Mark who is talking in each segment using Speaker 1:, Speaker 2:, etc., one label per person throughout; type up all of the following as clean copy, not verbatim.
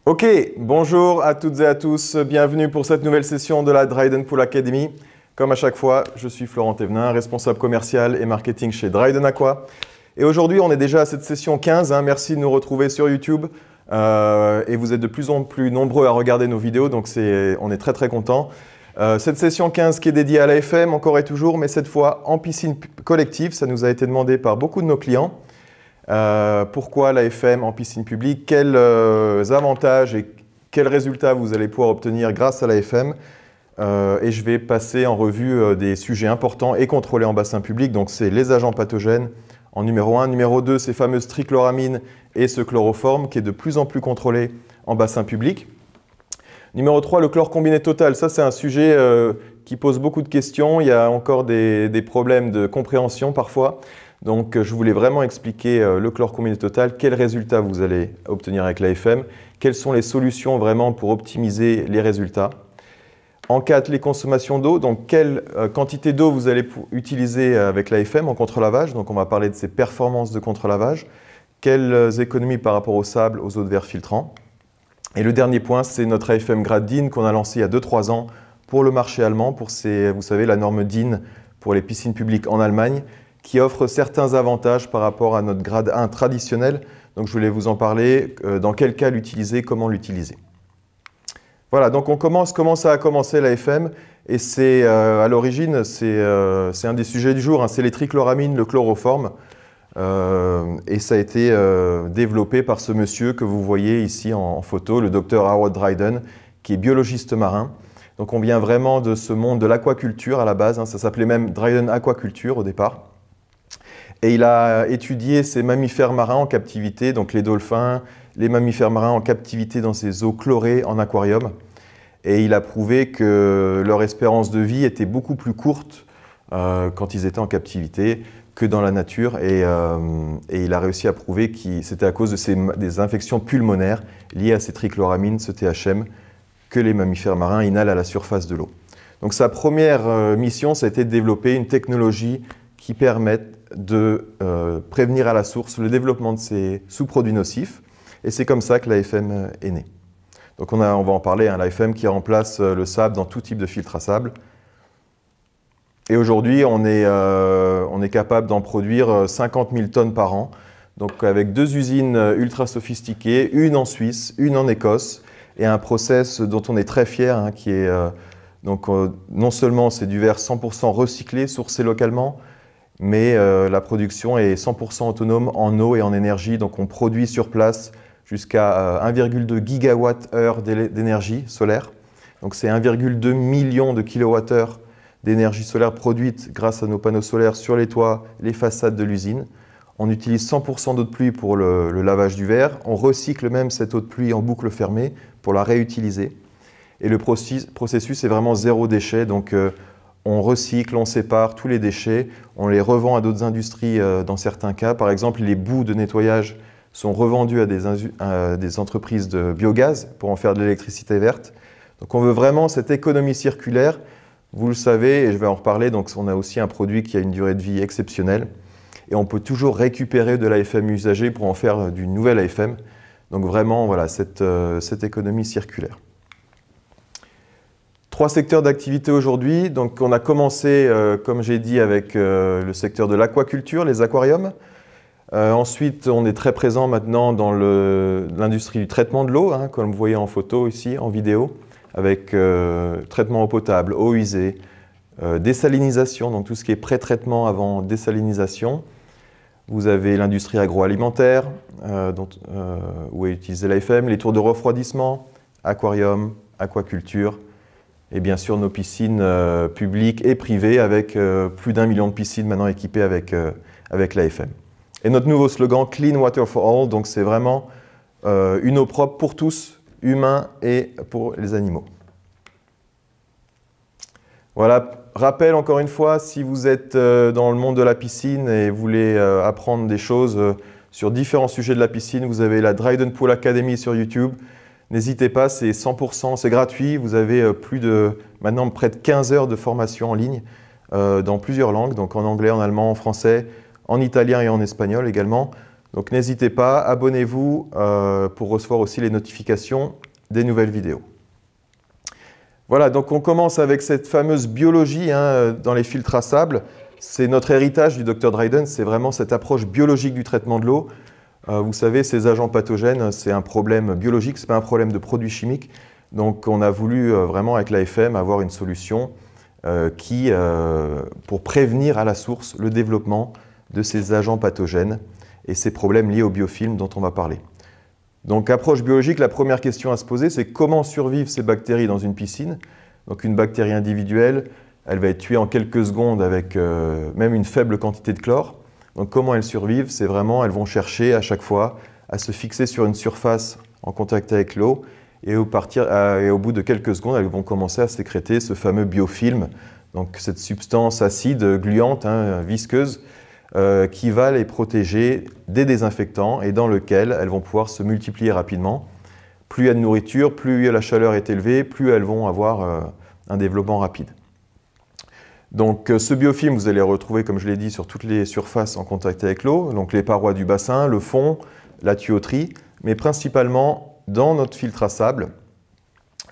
Speaker 1: Ok, bonjour à toutes et à tous, bienvenue pour cette nouvelle session de la Dryden Pool Academy. Comme à chaque fois, je suis Florent Thévenin, responsable commercial et marketing chez Dryden Aqua. Et aujourd'hui, on est déjà à cette session 15, merci de nous retrouver sur YouTube. Et vous êtes de plus en plus nombreux à regarder nos vidéos, donc on est très contents. Cette session 15 qui est dédiée à l'AFM, encore et toujours, mais cette fois en piscine collective, ça nous a été demandé par beaucoup de nos clients. Pourquoi l'AFM en piscine publique, quels avantages et quels résultats vous allez pouvoir obtenir grâce à l'AFM. Et je vais passer en revue des sujets importants et contrôlés en bassin public. Donc c'est les agents pathogènes en numéro 1. Numéro 2, ces fameuses trichloramines et ce chloroforme qui est de plus en plus contrôlé en bassin public. Numéro 3, le chlore combiné total. Ça c'est un sujet qui pose beaucoup de questions. Il y a encore des problèmes de compréhension parfois. Donc, je voulais vraiment expliquer le chlore combiné total, quels résultats vous allez obtenir avec l'AFM, quelles sont les solutions vraiment pour optimiser les résultats. En 4, les consommations d'eau, donc quelle quantité d'eau vous allez utiliser avec l'AFM en contre-lavage. Donc, on va parler de ses performances de contre-lavage, quelles économies par rapport au sable, aux eaux de verre filtrants. Et le dernier point, c'est notre AFM grade DIN qu'on a lancé il y a 2-3 ans pour le marché allemand, pour vous savez, la norme DIN pour les piscines publiques en Allemagne, qui offre certains avantages par rapport à notre grade 1 traditionnel. Donc je voulais vous en parler, dans quel cas l'utiliser, comment l'utiliser. Voilà, donc on commence, comment ça a commencé l'AFM. Et c'est à l'origine, c'est un des sujets du jour, c'est les trichloramines, le chloroforme. Et ça a été développé par ce monsieur que vous voyez ici en photo, le docteur Howard Dryden, qui est biologiste marin. Donc on vient vraiment de ce monde de l'aquaculture à la base, ça s'appelait même Dryden Aquaculture au départ. Et il a étudié ces mammifères marins en captivité, donc les dolphins, les mammifères marins en captivité dans ces eaux chlorées en aquarium. Et il a prouvé que leur espérance de vie était beaucoup plus courte quand ils étaient en captivité que dans la nature. Et il a réussi à prouver que c'était à cause des infections pulmonaires liées à ces trichloramines, ce THM, que les mammifères marins inhalent à la surface de l'eau. Donc sa première mission, ça a été de développer une technologie qui permette de prévenir à la source le développement de ces sous-produits nocifs. Et c'est comme ça que l'AFM est née. Donc on va en parler, l'AFM qui remplace le sable dans tout type de filtre à sable. Et aujourd'hui, on est capable d'en produire 50 000 tonnes par an. Donc avec 2 usines ultra sophistiquées, une en Suisse, une en Écosse, et un process dont on est très fier, qui est non seulement c'est du verre 100% recyclé, sourcé localement, mais la production est 100% autonome en eau et en énergie. Donc on produit sur place jusqu'à 1,2 gigawatt-heure d'énergie solaire. Donc c'est 1,2 million de kilowattheures d'énergie solaire produite grâce à nos panneaux solaires sur les toits, les façades de l'usine. On utilise 100% d'eau de pluie pour le lavage du verre. On recycle même cette eau de pluie en boucle fermée pour la réutiliser. Et le processus est vraiment zéro déchet. Donc on recycle, on sépare tous les déchets, on les revend à d'autres industries dans certains cas. Par exemple, les boues de nettoyage sont revendus à des entreprises de biogaz pour en faire de l'électricité verte. Donc on veut vraiment cette économie circulaire. Vous le savez, et je vais en reparler, donc on a aussi un produit qui a une durée de vie exceptionnelle. Et on peut toujours récupérer de l'AFM usagée pour en faire d'une nouvelle AFM. Donc vraiment, voilà, cette économie circulaire. 3 secteurs d'activité aujourd'hui. Donc on a commencé, comme j'ai dit, avec le secteur de l'aquaculture, les aquariums. Ensuite, on est très présent maintenant dans l'industrie du traitement de l'eau, comme vous voyez en photo ici, en vidéo, avec traitement eau potable, eau usée, désalinisation, donc tout ce qui est pré-traitement avant désalinisation. Vous avez l'industrie agroalimentaire, où est utilisée l'AFM, les tours de refroidissement, aquarium, aquaculture, et bien sûr nos piscines publiques et privées avec plus d'1 million de piscines maintenant équipées avec l'AFM. Et notre nouveau slogan, Clean Water for All, donc c'est vraiment une eau propre pour tous, humains et pour les animaux. Voilà, rappel encore une fois, si vous êtes dans le monde de la piscine et voulez apprendre des choses sur différents sujets de la piscine, vous avez la Dryden Pool Academy sur YouTube. N'hésitez pas, c'est 100%, c'est gratuit. Vous avez maintenant près de 15 heures de formation en ligne dans plusieurs langues, donc en anglais, en allemand, en français, en italien et en espagnol également. Donc n'hésitez pas, abonnez-vous pour recevoir aussi les notifications des nouvelles vidéos. Voilà, donc on commence avec cette fameuse biologie dans les filtres à sable. C'est notre héritage du Dr Dryden, c'est vraiment cette approche biologique du traitement de l'eau. Vous savez, ces agents pathogènes, c'est un problème biologique, ce n'est pas un problème de produits chimiques. Donc on a voulu vraiment avec l'AFM avoir une solution pour prévenir à la source le développement de ces agents pathogènes et ces problèmes liés au biofilm dont on va parler. Donc approche biologique, la première question à se poser, c'est comment survivent ces bactéries dans une piscine. Donc une bactérie individuelle, elle va être tuée en quelques secondes avec même une faible quantité de chlore. Donc comment elles survivent? C'est vraiment, elles vont chercher à chaque fois à se fixer sur une surface en contact avec l'eau et au bout de quelques secondes, elles vont commencer à sécréter ce fameux biofilm, donc cette substance acide, gluante, visqueuse, qui va les protéger des désinfectants et dans lequel elles vont pouvoir se multiplier rapidement. Plus il y a de nourriture, plus la chaleur est élevée, plus elles vont avoir un développement rapide. Donc ce biofilm, vous allez le retrouver, comme je l'ai dit, sur toutes les surfaces en contact avec l'eau, donc les parois du bassin, le fond, la tuyauterie, mais principalement dans notre filtre à sable,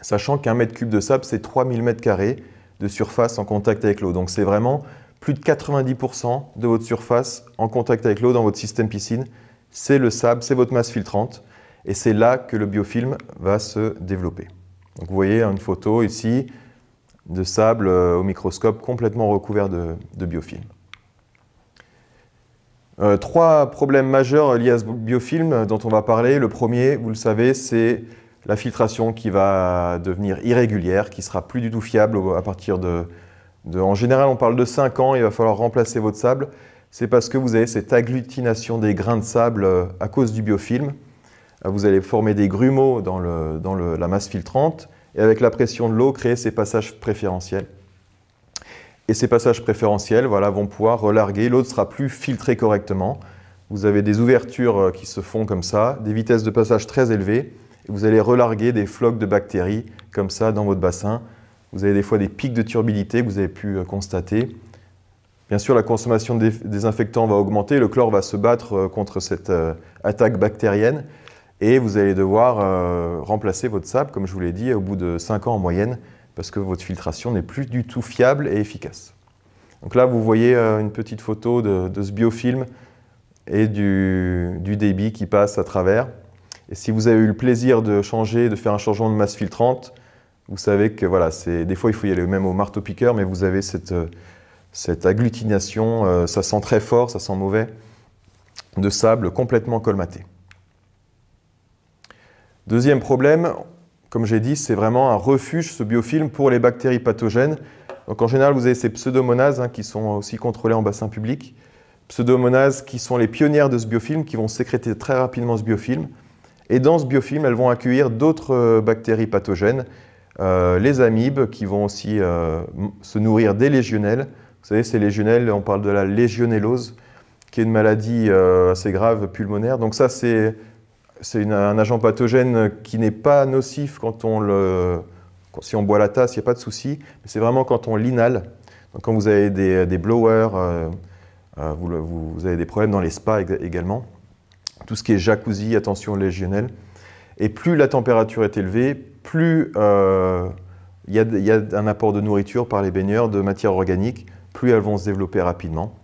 Speaker 1: sachant qu'un mètre cube de sable, c'est 3000 m² de surface en contact avec l'eau. Donc c'est vraiment plus de 90% de votre surface en contact avec l'eau dans votre système piscine, c'est le sable, c'est votre masse filtrante, et c'est là que le biofilm va se développer. Donc vous voyez une photo ici, de sable au microscope complètement recouvert de biofilm. Trois problèmes majeurs liés à ce biofilm dont on va parler. Le premier, vous le savez, c'est la filtration qui va devenir irrégulière, qui ne sera plus du tout fiable à partir en général, on parle de 5 ans, il va falloir remplacer votre sable. C'est parce que vous avez cette agglutination des grains de sable à cause du biofilm. Vous allez former des grumeaux dans la masse filtrante, et avec la pression de l'eau, créer ces passages préférentiels. Et ces passages préférentiels vont pouvoir relarguer, l'eau ne sera plus filtrée correctement. Vous avez des ouvertures qui se font comme ça, des vitesses de passage très élevées, et vous allez relarguer des flocs de bactéries comme ça dans votre bassin. Vous avez des fois des pics de turbidité que vous avez pu constater. Bien sûr, la consommation de désinfectants va augmenter, le chlore va se battre contre cette attaque bactérienne, et vous allez devoir remplacer votre sable, comme je vous l'ai dit, au bout de 5 ans en moyenne, parce que votre filtration n'est plus du tout fiable et efficace. Donc là, vous voyez une petite photo de ce biofilm et du débit qui passe à travers. Et si vous avez eu le plaisir de faire un changement de masse filtrante, vous savez que voilà, des fois il faut y aller même au marteau-piqueur, mais vous avez cette agglutination, ça sent très fort, ça sent mauvais, de sable complètement colmaté. Deuxième problème, comme j'ai dit, c'est vraiment un refuge, ce biofilm, pour les bactéries pathogènes. Donc en général, vous avez ces pseudomonases qui sont aussi contrôlées en bassin public. Pseudomonases qui sont les pionnières de ce biofilm, qui vont sécréter très rapidement ce biofilm. Et dans ce biofilm, elles vont accueillir d'autres bactéries pathogènes, les amibes qui vont aussi se nourrir des légionnelles. Vous savez, ces légionnelles, on parle de la légionellose, qui est une maladie assez grave pulmonaire. Donc ça, c'est un agent pathogène qui n'est pas nocif si on boit la tasse, il n'y a pas de souci. Mais c'est vraiment quand on l'inhale. Donc quand vous avez des blowers, vous avez des problèmes dans les spas également. Tout ce qui est jacuzzi, attention aux légionnelles. Et plus la température est élevée, plus il y a un apport de nourriture par les baigneurs, de matière organique, plus elles vont se développer rapidement.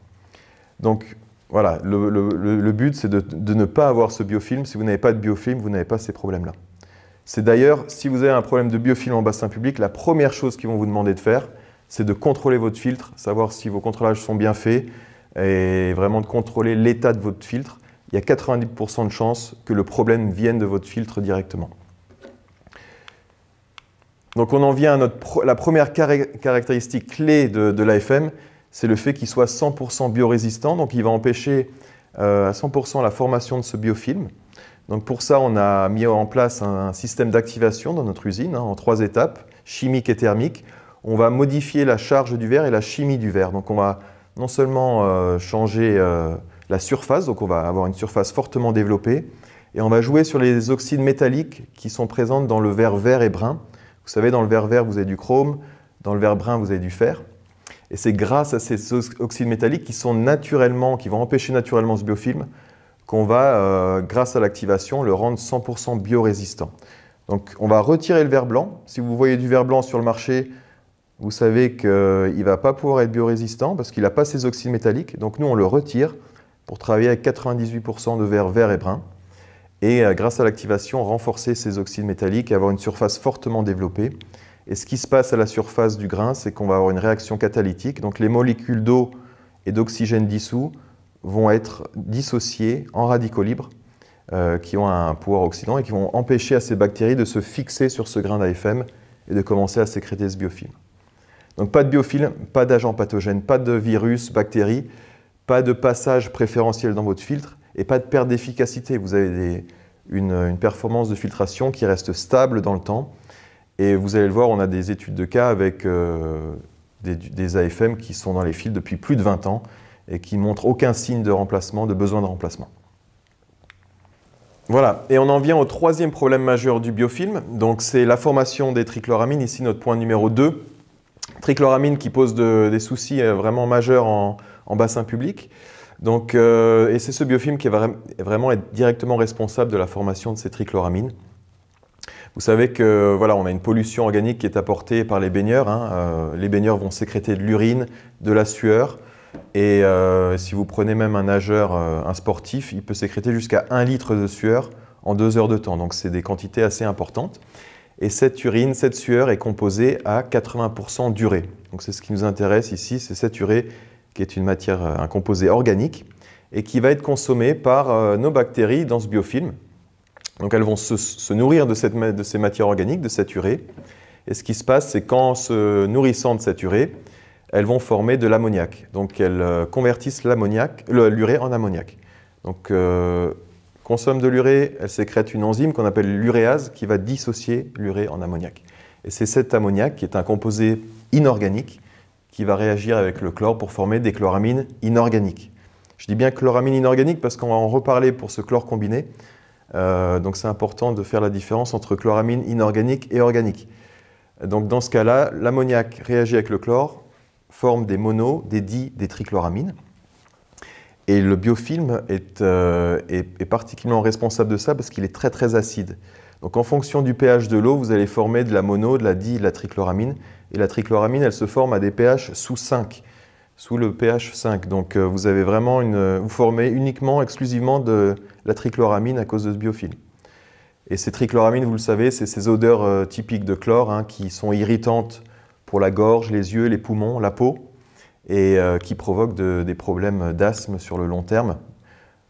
Speaker 1: Donc voilà, le but c'est de ne pas avoir ce biofilm. Si vous n'avez pas de biofilm, vous n'avez pas ces problèmes-là. C'est d'ailleurs, si vous avez un problème de biofilm en bassin public, la première chose qu'ils vont vous demander de faire, c'est de contrôler votre filtre, savoir si vos contrôlages sont bien faits, et vraiment de contrôler l'état de votre filtre. Il y a 90% de chances que le problème vienne de votre filtre directement. Donc on en vient à la première caractéristique clé de l'AFM, c'est le fait qu'il soit 100% biorésistant, donc il va empêcher à 100% la formation de ce biofilm. Donc pour ça, on a mis en place un système d'activation dans notre usine en 3 étapes, chimique et thermique. On va modifier la charge du verre et la chimie du verre. Donc on va non seulement changer la surface, donc on va avoir une surface fortement développée, et on va jouer sur les oxydes métalliques qui sont présents dans le verre vert et brun. Vous savez, dans le verre vert, vous avez du chrome, dans le verre brun, vous avez du fer. Et c'est grâce à ces oxydes métalliques qui vont empêcher naturellement ce biofilm qu'on va, grâce à l'activation, le rendre 100% biorésistant. Donc on va retirer le verre blanc. Si vous voyez du verre blanc sur le marché, vous savez qu'il ne va pas pouvoir être biorésistant parce qu'il n'a pas ces oxydes métalliques. Donc nous, on le retire pour travailler avec 98% de verre vert et brun. Et grâce à l'activation, renforcer ces oxydes métalliques et avoir une surface fortement développée. Et ce qui se passe à la surface du grain, c'est qu'on va avoir une réaction catalytique. Donc les molécules d'eau et d'oxygène dissous vont être dissociées en radicaux libres qui ont un pouvoir oxydant et qui vont empêcher à ces bactéries de se fixer sur ce grain d'AFM et de commencer à sécréter ce biofilm. Donc pas de biofilm, pas d'agent pathogène, pas de virus, bactéries, pas de passage préférentiel dans votre filtre et pas de perte d'efficacité. Vous avez une performance de filtration qui reste stable dans le temps. Et vous allez le voir, on a des études de cas avec des AFM qui sont dans les filtres depuis plus de 20 ans et qui ne montrent aucun signe de remplacement, de besoin de remplacement. Voilà, et on en vient au troisième problème majeur du biofilm. Donc c'est la formation des trichloramines, ici notre point numéro 2. Trichloramine qui pose des soucis vraiment majeurs en bassin public. Donc, et c'est ce biofilm qui va vraiment être directement responsable de la formation de ces trichloramines. Vous savez que voilà, on a une pollution organique qui est apportée par les baigneurs. Les baigneurs vont sécréter de l'urine, de la sueur. Et si vous prenez même un nageur, un sportif, il peut sécréter jusqu'à 1 litre de sueur en 2 heures de temps. Donc c'est des quantités assez importantes. Et cette urine, cette sueur est composée à 80% d'urée. Donc c'est ce qui nous intéresse ici, c'est cette urée qui est une matière, un composé organique et qui va être consommée par nos bactéries dans ce biofilm. Donc elles vont se nourrir de ces matières organiques, de cette urée. Et ce qui se passe, c'est qu'en se nourrissant de cette urée, elles vont former de l'ammoniac. Donc elles convertissent l'urée en ammoniac. Donc consomme de l'urée, elle sécrète une enzyme qu'on appelle l'uréase qui va dissocier l'urée en ammoniac. Et c'est cet ammoniac qui est un composé inorganique qui va réagir avec le chlore pour former des chloramines inorganiques. Je dis bien chloramines inorganiques parce qu'on va en reparler pour ce chlore combiné. Donc c'est important de faire la différence entre chloramine inorganique et organique. Donc dans ce cas-là, l'ammoniac réagit avec le chlore, forme des mono, des di, des trichloramines. Et le biofilm est particulièrement responsable de ça parce qu'il est très très acide. Donc en fonction du pH de l'eau, vous allez former de la mono, de la di, de la trichloramine. Et la trichloramine, elle se forme à des pH sous 5, sous le pH 5. Donc vous avez vraiment vous formez uniquement, exclusivement de la trichloramine à cause de ce biofilm. Et ces trichloramines, vous le savez, c'est ces odeurs typiques de chlore qui sont irritantes pour la gorge, les yeux, les poumons, la peau, et qui provoquent des problèmes d'asthme sur le long terme.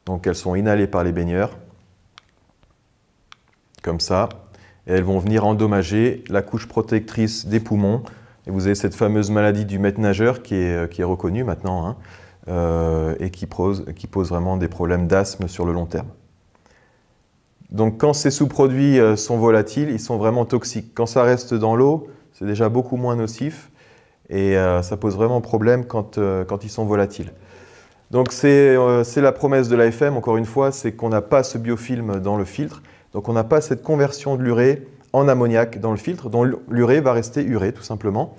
Speaker 1: Donc elles sont inhalées par les baigneurs, comme ça, et elles vont venir endommager la couche protectrice des poumons. Et vous avez cette fameuse maladie du maître nageur qui est reconnue maintenant, et qui pose vraiment des problèmes d'asthme sur le long terme. Donc quand ces sous-produits sont volatiles, ils sont vraiment toxiques. Quand ça reste dans l'eau, c'est déjà beaucoup moins nocif et ça pose vraiment problème quand ils sont volatiles. Donc c'est la promesse de l'AFM, encore une fois, c'est qu'on n'a pas ce biofilm dans le filtre. Donc on n'a pas cette conversion de l'urée en ammoniac dans le filtre, dont l'urée va rester urée tout simplement.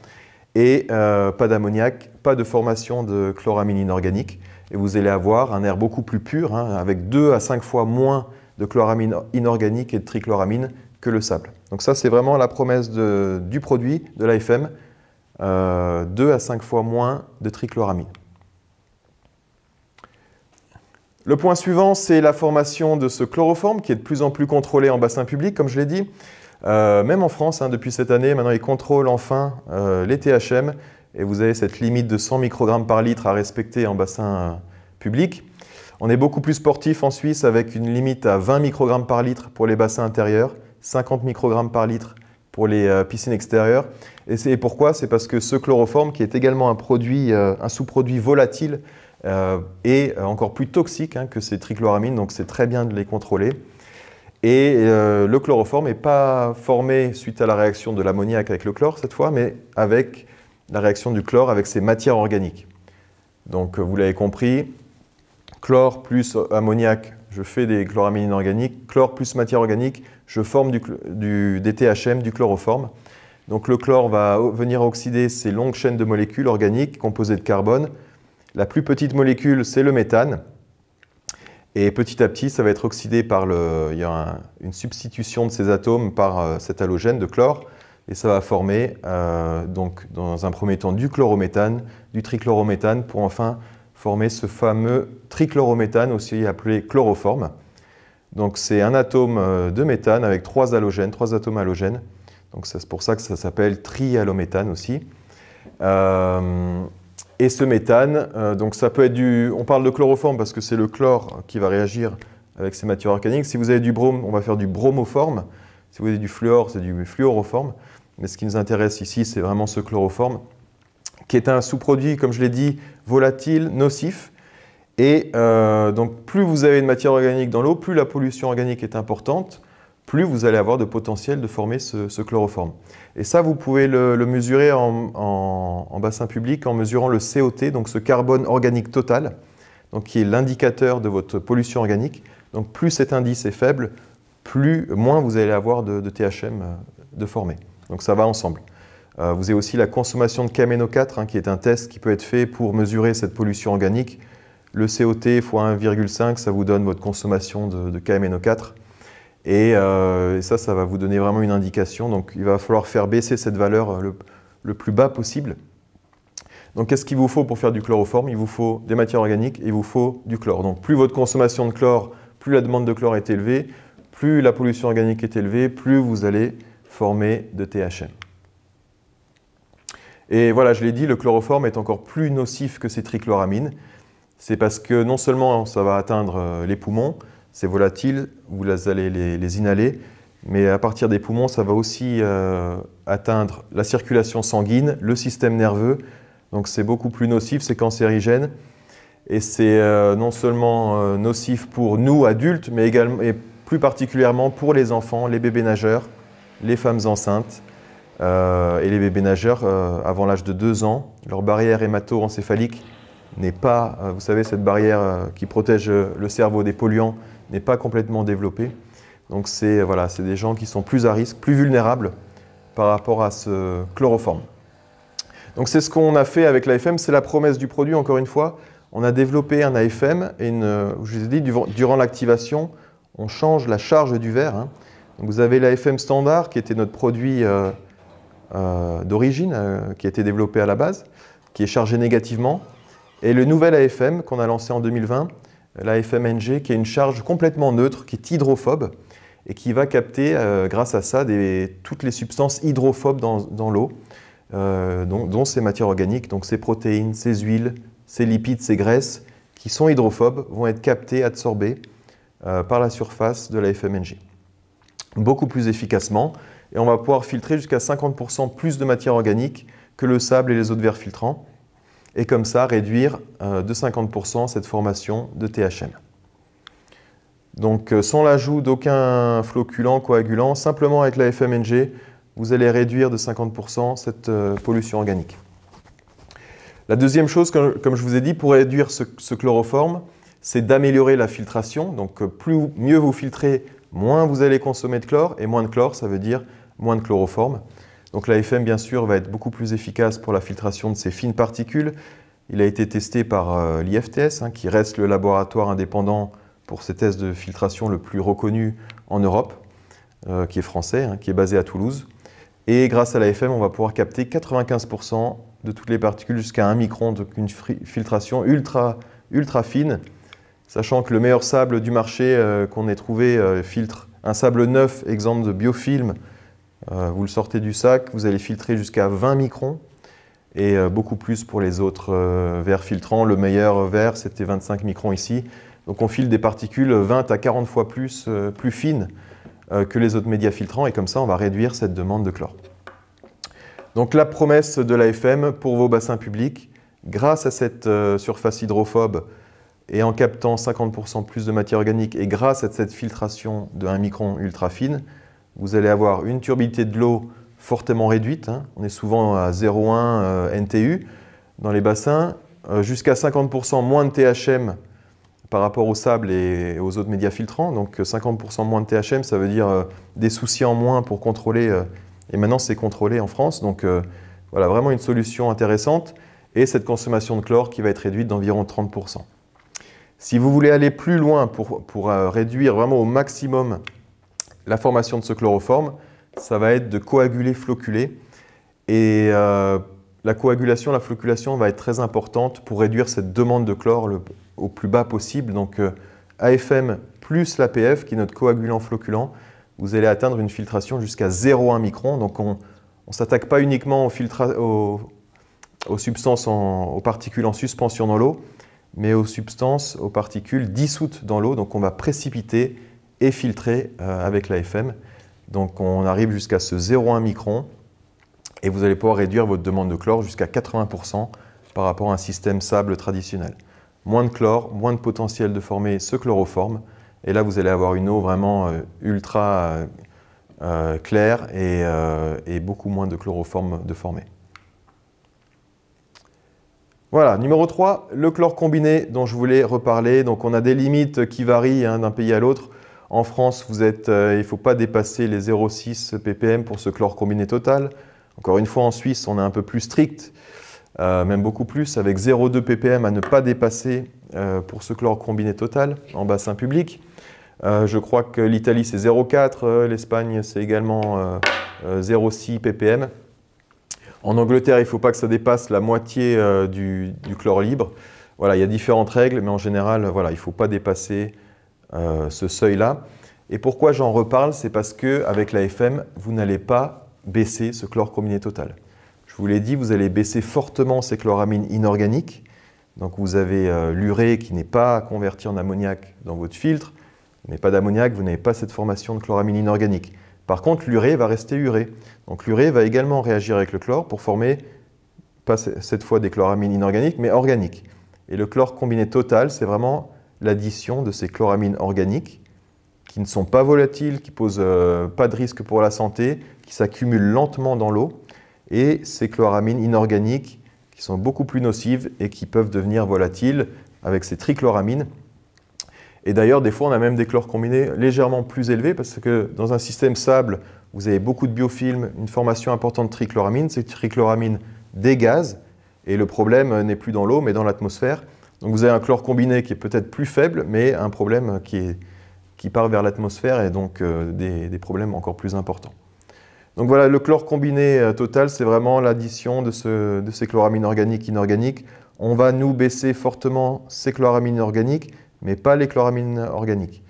Speaker 1: Et pas d'ammoniac, pas de formation de chloramine inorganique. Et vous allez avoir un air beaucoup plus pur, avec 2 à 5 fois moins de chloramine inorganique et de trichloramine que le sable. Donc ça, c'est vraiment la promesse du produit, de l'AFM, 2 à 5 fois moins de trichloramine. Le point suivant, c'est la formation de ce chloroforme qui est de plus en plus contrôlé en bassin public, comme je l'ai dit. Même en France, depuis cette année, maintenant ils contrôlent enfin les THM et vous avez cette limite de 100 microgrammes par litre à respecter en bassin public. On est beaucoup plus sportif en Suisse avec une limite à 20 microgrammes par litre pour les bassins intérieurs, 50 microgrammes par litre pour les piscines extérieures. Et pourquoi? C'est parce que ce chloroforme, qui est également un sous-produit volatile, est encore plus toxique que ces trichloramines, donc c'est très bien de les contrôler. Et le chloroforme n'est pas formé suite à la réaction de l'ammoniac avec le chlore cette fois, mais avec la réaction du chlore avec ses matières organiques. Donc vous l'avez compris, chlore plus ammoniac, je fais des chloramines inorganiques. Chlore plus matière organique, je forme des THM, du chloroforme. Donc le chlore va venir oxyder ces longues chaînes de molécules organiques composées de carbone. La plus petite molécule, c'est le méthane. Et petit à petit, ça va être oxydé par il y a une substitution de ces atomes par cet halogène de chlore. Et ça va former, donc, dans un premier temps, du chlorométhane, du trichlorométhane, pour enfin former ce fameux trichlorométhane, aussi appelé chloroforme. Donc c'est un atome de méthane avec 3 halogènes, 3 atomes halogènes. Donc c'est pour ça que ça s'appelle trihalométhane aussi. Et ce méthane, donc ça peut être on parle de chloroforme parce que c'est le chlore qui va réagir avec ces matières organiques. Si vous avez du brome, on va faire du bromoforme. Si vous avez du fluor, c'est du fluoroforme. Mais ce qui nous intéresse ici, c'est vraiment ce chloroforme, qui est un sous-produit, comme je l'ai dit, volatile, nocif. Et donc plus vous avez de matière organique dans l'eau, plus la pollution organique est importante, plus vous allez avoir de potentiel de former ce chloroforme. Et ça, vous pouvez le mesurer en bassin public en mesurant le COT, donc ce carbone organique total, donc qui est l'indicateur de votre pollution organique. Donc plus cet indice est faible, moins vous allez avoir de THM de formé. Donc ça va ensemble. Vous avez aussi la consommation de KMNO4, qui est un test qui peut être fait pour mesurer cette pollution organique. Le COT x 1,5, ça vous donne votre consommation de KMNO4. Et ça va vous donner vraiment une indication. Donc il va falloir faire baisser cette valeur le plus bas possible. Donc qu'est-ce qu'il vous faut pour faire du chloroforme? Il vous faut des matières organiques et il vous faut du chlore. Donc plus votre consommation de chlore, plus la demande de chlore est élevée, plus la pollution organique est élevée, plus vous allez former de THM. Et voilà, je l'ai dit, le chloroforme est encore plus nocif que ces trichloramines. C'est parce que non seulement ça va atteindre les poumons, c'est volatile, vous allez les inhaler, mais à partir des poumons, ça va aussi atteindre la circulation sanguine, le système nerveux. Donc c'est beaucoup plus nocif, c'est cancérigène. Et c'est non seulement nocif pour nous, adultes, mais également, et plus particulièrement pour les enfants, les bébés nageurs, les femmes enceintes et les bébés nageurs avant l'âge de 2 ans. Leur barrière hémato-encéphalique n'est pas, vous savez, cette barrière qui protège le cerveau des polluants n'est pas complètement développée. Donc c'est des gens qui sont plus à risque, plus vulnérables par rapport à ce chloroforme. Donc c'est ce qu'on a fait avec l'AFM, c'est la promesse du produit, encore une fois. On a développé un AFM et je vous ai dit, durant l'activation, on change la charge du verre. Donc vous avez l'AFM standard qui était notre produit d'origine, qui a été développé à la base, qui est chargé négativement. Et le nouvel AFM qu'on a lancé en 2020, l'AFM NG, qui a une charge complètement neutre, qui est hydrophobe et qui va capter, grâce à ça, toutes les substances hydrophobes dans l'eau, dont ces matières organiques, donc ces protéines, ces huiles, ces lipides, ces graisses, qui sont hydrophobes, vont être captées, absorbées par la surface de l'AFM NG. Beaucoup plus efficacement, et on va pouvoir filtrer jusqu'à 50% plus de matière organique que le sable et les autres verres filtrants, et comme ça réduire de 50% cette formation de THM. Donc sans l'ajout d'aucun flocculant, coagulant, simplement avec l'AFM NG, vous allez réduire de 50% cette pollution organique. La deuxième chose, comme je vous ai dit, pour réduire ce chloroforme, c'est d'améliorer la filtration. Donc mieux vous filtrez, moins vous allez consommer de chlore, et moins de chlore, ça veut dire moins de chloroforme. Donc l'AFM, bien sûr, va être beaucoup plus efficace pour la filtration de ces fines particules. Il a été testé par l'IFTS, qui reste le laboratoire indépendant pour ces tests de filtration le plus reconnu en Europe, qui est français, qui est basé à Toulouse. Et grâce à l'AFM, on va pouvoir capter 95% de toutes les particules jusqu'à 1 micron, donc une filtration ultra fine, sachant que le meilleur sable du marché qu'on ait trouvé filtre un sable neuf, exemple de biofilm. Vous le sortez du sac, vous allez filtrer jusqu'à 20 microns et beaucoup plus pour les autres verres filtrants. Le meilleur verre, c'était 25 microns ici. Donc on filtre des particules 20 à 40 fois plus fines que les autres médias filtrants et comme ça, on va réduire cette demande de chlore. Donc la promesse de l'AFM pour vos bassins publics, grâce à cette surface hydrophobe et en captant 50% plus de matière organique et grâce à cette filtration de 1 micron ultra fine, vous allez avoir une turbidité de l'eau fortement réduite. On est souvent à 0,1 NTU dans les bassins, jusqu'à 50% moins de THM par rapport au sable et aux autres médias filtrants. Donc 50% moins de THM, ça veut dire des soucis en moins pour contrôler. Et maintenant, c'est contrôlé en France. Donc voilà, vraiment une solution intéressante. Et cette consommation de chlore qui va être réduite d'environ 30%. Si vous voulez aller plus loin pour réduire vraiment au maximum la formation de ce chloroforme, ça va être de coaguler, floculer. Et la coagulation, la floculation va être très importante pour réduire cette demande de chlore au plus bas possible. Donc AFM plus l'APF, qui est notre coagulant floculant, vous allez atteindre une filtration jusqu'à 0,1 micron. Donc on ne s'attaque pas uniquement aux substances, aux particules en suspension dans l'eau, mais aux substances, aux particules dissoutes dans l'eau. Donc on va précipiter et filtrer avec l'AFM. Donc on arrive jusqu'à ce 0,1 micron et vous allez pouvoir réduire votre demande de chlore jusqu'à 80% par rapport à un système sable traditionnel. Moins de chlore, moins de potentiel de former ce chloroforme. Et là, vous allez avoir une eau vraiment ultra claire et beaucoup moins de chloroforme de former. Voilà, numéro 3, le chlore combiné dont je voulais reparler. Donc on a des limites qui varient d'un pays à l'autre. En France, il ne faut pas dépasser les 0,6 ppm pour ce chlore combiné total. Encore une fois, en Suisse, on est un peu plus strict, même beaucoup plus, avec 0,2 ppm à ne pas dépasser pour ce chlore combiné total en bassin public. Je crois que l'Italie, c'est 0,4, l'Espagne, c'est également 0,6 ppm. En Angleterre, il ne faut pas que ça dépasse la moitié du chlore libre. Voilà, il y a différentes règles, mais en général, voilà, il ne faut pas dépasser ce seuil-là. Et pourquoi j'en reparle? C'est parce qu'avec l'AFM, vous n'allez pas baisser ce chlore combiné total. Je vous l'ai dit, vous allez baisser fortement ces chloramines inorganiques. Donc vous avez l'urée qui n'est pas converti en ammoniac dans votre filtre. Vous n'avez pas d'ammoniac, vous n'avez pas cette formation de chloramine inorganique. Par contre, l'urée va rester urée. Donc l'urée va également réagir avec le chlore pour former, pas cette fois des chloramines inorganiques, mais organiques. Et le chlore combiné total, c'est vraiment l'addition de ces chloramines organiques qui ne sont pas volatiles, qui ne posent pas de risque pour la santé, qui s'accumulent lentement dans l'eau, et ces chloramines inorganiques qui sont beaucoup plus nocives et qui peuvent devenir volatiles avec ces trichloramines. Et d'ailleurs, des fois, on a même des chlores combinés légèrement plus élevés parce que dans un système sable, vous avez beaucoup de biofilms, une formation importante de trichloramines. Ces trichloramines dégazent et le problème n'est plus dans l'eau mais dans l'atmosphère. Donc vous avez un chlore combiné qui est peut-être plus faible mais un problème qui part vers l'atmosphère et donc des problèmes encore plus importants. Donc voilà, le chlore combiné total, c'est vraiment l'addition de ces chloramines organiques inorganiques. On va nous baisser fortement ces chloramines organiques mais pas les chloramines organiques.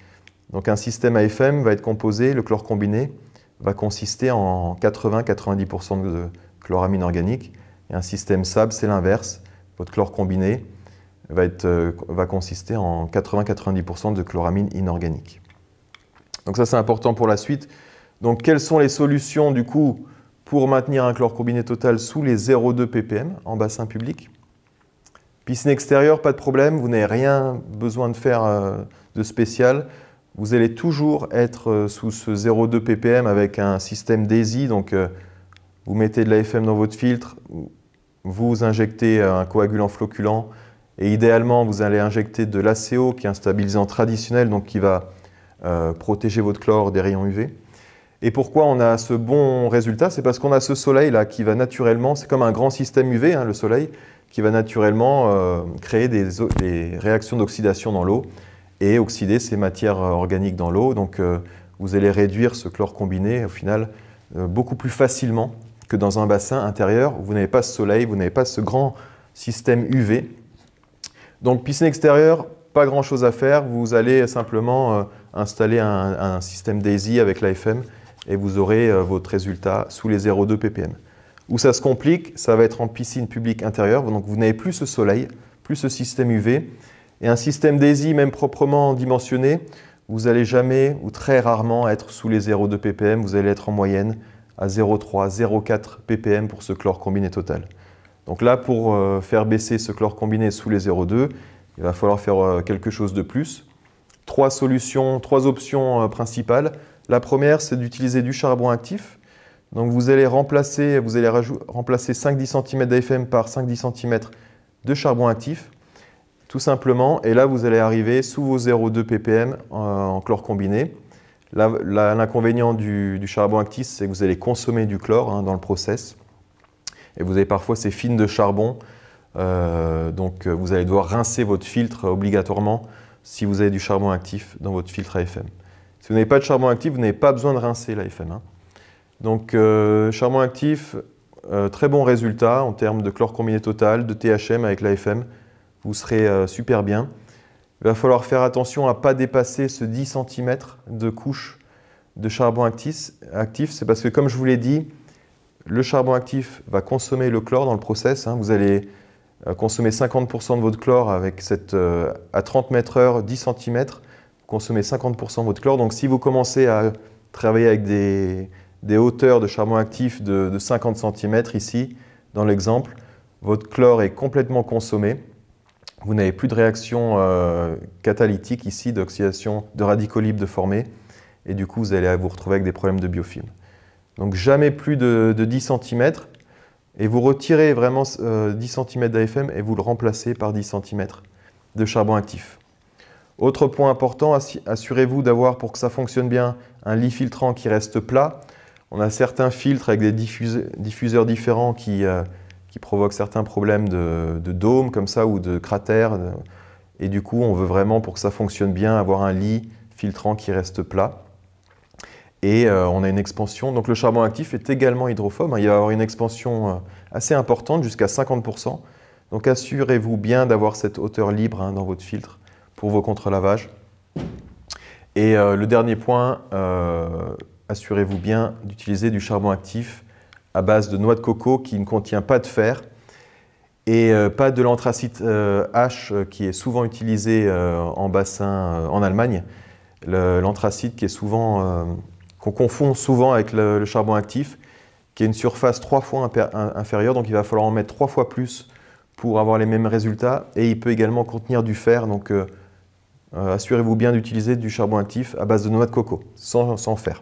Speaker 1: Donc un système AFM va être composé, le chlore combiné va consister en 80-90% de chloramines organiques. Et un système sable, c'est l'inverse. Votre chlore combiné va consister en 80-90% de chloramines inorganiques. Donc ça, c'est important pour la suite. Donc quelles sont les solutions du coup pour maintenir un chlore combiné total sous les 0,2 ppm en bassin public? Piscine extérieure, pas de problème, vous n'avez rien besoin de faire de spécial. Vous allez toujours être sous ce 0,2 ppm avec un système DAISY. Donc vous mettez de l'AFM dans votre filtre, vous injectez un coagulant floculant et idéalement vous allez injecter de l'ACO qui est un stabilisant traditionnel donc qui va protéger votre chlore des rayons UV. Et pourquoi on a ce bon résultat? C'est parce qu'on a ce soleil là qui va naturellement, c'est comme un grand système UV, le soleil, qui va naturellement créer des réactions d'oxydation dans l'eau et oxyder ces matières organiques dans l'eau. Donc vous allez réduire ce chlore combiné au final beaucoup plus facilement que dans un bassin intérieur où vous n'avez pas ce soleil, vous n'avez pas ce grand système UV. Donc piscine extérieure, pas grand chose à faire, vous allez simplement installer un système DAISY avec l'AFM et vous aurez votre résultat sous les 0,2 ppm. Où ça se complique, ça va être en piscine publique intérieure, donc vous n'avez plus ce soleil, plus ce système UV. Et un système DAISY, même proprement dimensionné, vous n'allez jamais ou très rarement être sous les 0,2 ppm, vous allez être en moyenne à 0,3, 0,4 ppm pour ce chlore combiné total. Donc là, pour faire baisser ce chlore combiné sous les 0,2, il va falloir faire quelque chose de plus. Trois options principales. La première, c'est d'utiliser du charbon actif. Donc vous allez remplacer 5-10 cm d'AFM par 5-10 cm de charbon actif, tout simplement. Et là, vous allez arriver sous vos 0,2 ppm en chlore combiné. L'inconvénient du charbon actif, c'est que vous allez consommer du chlore dans le process. Et vous avez parfois ces fines de charbon Donc vous allez devoir rincer votre filtre obligatoirement si vous avez du charbon actif dans votre filtre AFM. Si vous n'avez pas de charbon actif, vous n'avez pas besoin de rincer l'AFM. Donc charbon actif, très bon résultat en termes de chlore combiné total, de THM avec l'AFM. Vous serez super bien. Il va falloir faire attention à ne pas dépasser ce 10 cm de couche de charbon actif. C'est parce que, comme je vous l'ai dit, le charbon actif va consommer le chlore dans le process. Vous allez consommer 50% de votre chlore avec à 30 mètres/heure, 10 cm. Vous consommez 50% de votre chlore. Donc si vous commencez à travailler avec des hauteurs de charbon actif de 50 cm ici, dans l'exemple, votre chlore est complètement consommé. Vous n'avez plus de réaction catalytique ici, d'oxydation de radicaux libres de former. Et du coup, vous allez vous retrouver avec des problèmes de biofilm. Donc jamais plus de 10 cm. Et vous retirez vraiment 10 cm d'AFM et vous le remplacez par 10 cm de charbon actif. Autre point important, assurez-vous d'avoir, pour que ça fonctionne bien, un lit filtrant qui reste plat. On a certains filtres avec des diffuseurs différents qui provoquent certains problèmes de dôme comme ça ou de cratères. Et du coup, on veut vraiment, pour que ça fonctionne bien, avoir un lit filtrant qui reste plat. Et on a une expansion. Donc le charbon actif est également hydrophobe. Il va y avoir une expansion assez importante, jusqu'à 50%. Donc assurez-vous bien d'avoir cette hauteur libre dans votre filtre pour vos contre-lavages. Et le dernier point, assurez-vous bien d'utiliser du charbon actif à base de noix de coco qui ne contient pas de fer et pas de l'anthracite H qui est souvent utilisé en bassin en Allemagne. L'anthracite qui est souvent qu'on confond souvent avec le charbon actif, qui a une surface 3 fois inférieure, donc il va falloir en mettre 3 fois plus pour avoir les mêmes résultats, et il peut également contenir du fer, donc assurez-vous bien d'utiliser du charbon actif à base de noix de coco, sans fer.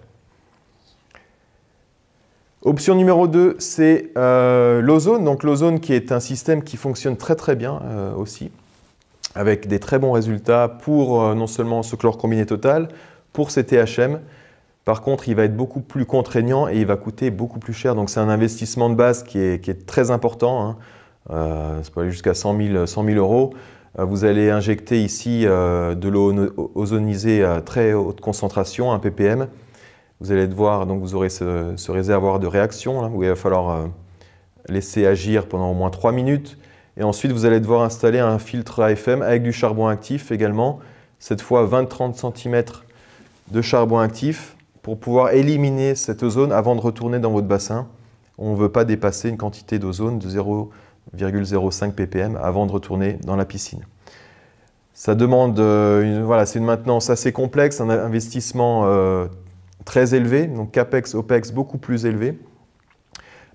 Speaker 1: Option numéro 2, c'est l'ozone, donc l'ozone qui est un système qui fonctionne très très bien aussi, avec des très bons résultats pour non seulement ce chlore combiné total, pour ces THM. Par contre, il va être beaucoup plus contraignant et il va coûter beaucoup plus cher. Donc c'est un investissement de base qui est très important. Ça peut aller jusqu'à 100 000 euros. Vous allez injecter ici de l'eau ozonisée à très haute concentration, 1 ppm. Vous allez devoir, donc vous aurez ce réservoir de réaction où il va falloir laisser agir pendant au moins 3 minutes. Et ensuite, vous allez devoir installer un filtre AFM avec du charbon actif également. Cette fois, 20-30 cm de charbon actif, pour pouvoir éliminer cette ozone avant de retourner dans votre bassin. On ne veut pas dépasser une quantité d'ozone de 0,05 ppm avant de retourner dans la piscine. Ça demande, c'est une maintenance assez complexe, un investissement très élevé, donc CAPEX, OPEX beaucoup plus élevé.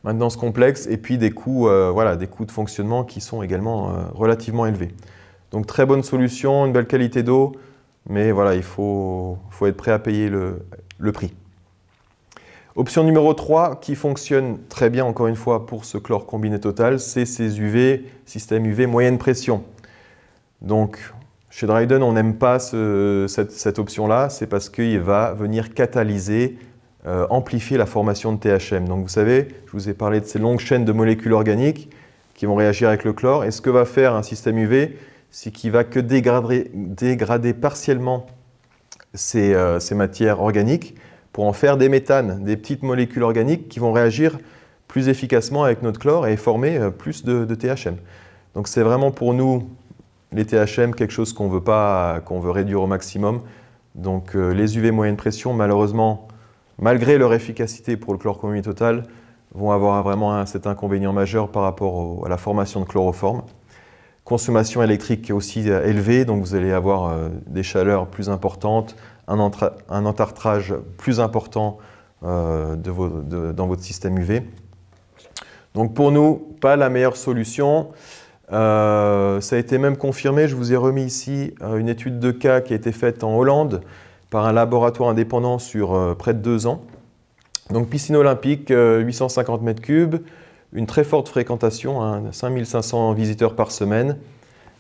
Speaker 1: Maintenance complexe et puis des coûts de fonctionnement qui sont également relativement élevés. Donc très bonne solution, une belle qualité d'eau, mais voilà, il faut être prêt à payer le prix. Option numéro 3, qui fonctionne très bien encore une fois pour ce chlore combiné total, c'est ces UV, système UV moyenne pression. Donc chez Dryden, on n'aime pas cette option-là, c'est parce qu'il va venir catalyser, amplifier la formation de THM. Donc vous savez, je vous ai parlé de ces longues chaînes de molécules organiques qui vont réagir avec le chlore. Et ce que va faire un système UV, c'est qu'il va que dégrader partiellement ces matières organiques pour en faire des méthanes, des petites molécules organiques qui vont réagir plus efficacement avec notre chlore et former plus de THM. Donc c'est vraiment pour nous, les THM, quelque chose qu'on veut réduire au maximum. Donc les UV moyenne pression, malheureusement, malgré leur efficacité pour le chlore combiné total, vont avoir vraiment cet inconvénient majeur par rapport à la formation de chloroforme. Consommation électrique aussi élevée, donc vous allez avoir des chaleurs plus importantes, un entartrage plus important dans votre système UV. Donc pour nous, pas la meilleure solution. Ça a été même confirmé, je vous ai remis ici une étude de cas qui a été faite en Hollande par un laboratoire indépendant sur près de 2 ans. Donc piscine olympique, 850 m3, une très forte fréquentation, 5500 visiteurs par semaine,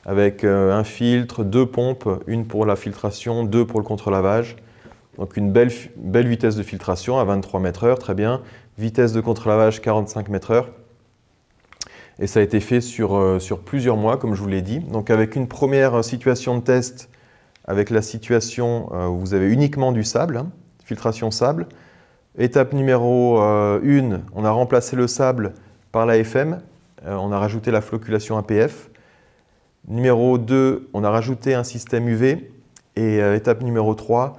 Speaker 1: avec un filtre, 2 pompes, une pour la filtration, 2 pour le contre-lavage. Donc une belle vitesse de filtration à 23 m/h, très bien. Vitesse de contre-lavage 45 m/h. Et ça a été fait sur plusieurs mois, comme je vous l'ai dit. Donc avec une première situation de test, avec la situation où vous avez uniquement du sable, hein, filtration sable. Étape numéro 1, on a remplacé le sable par l'AFM. On a rajouté la flocculation APF. Numéro 2, on a rajouté un système UV. Et étape numéro 3,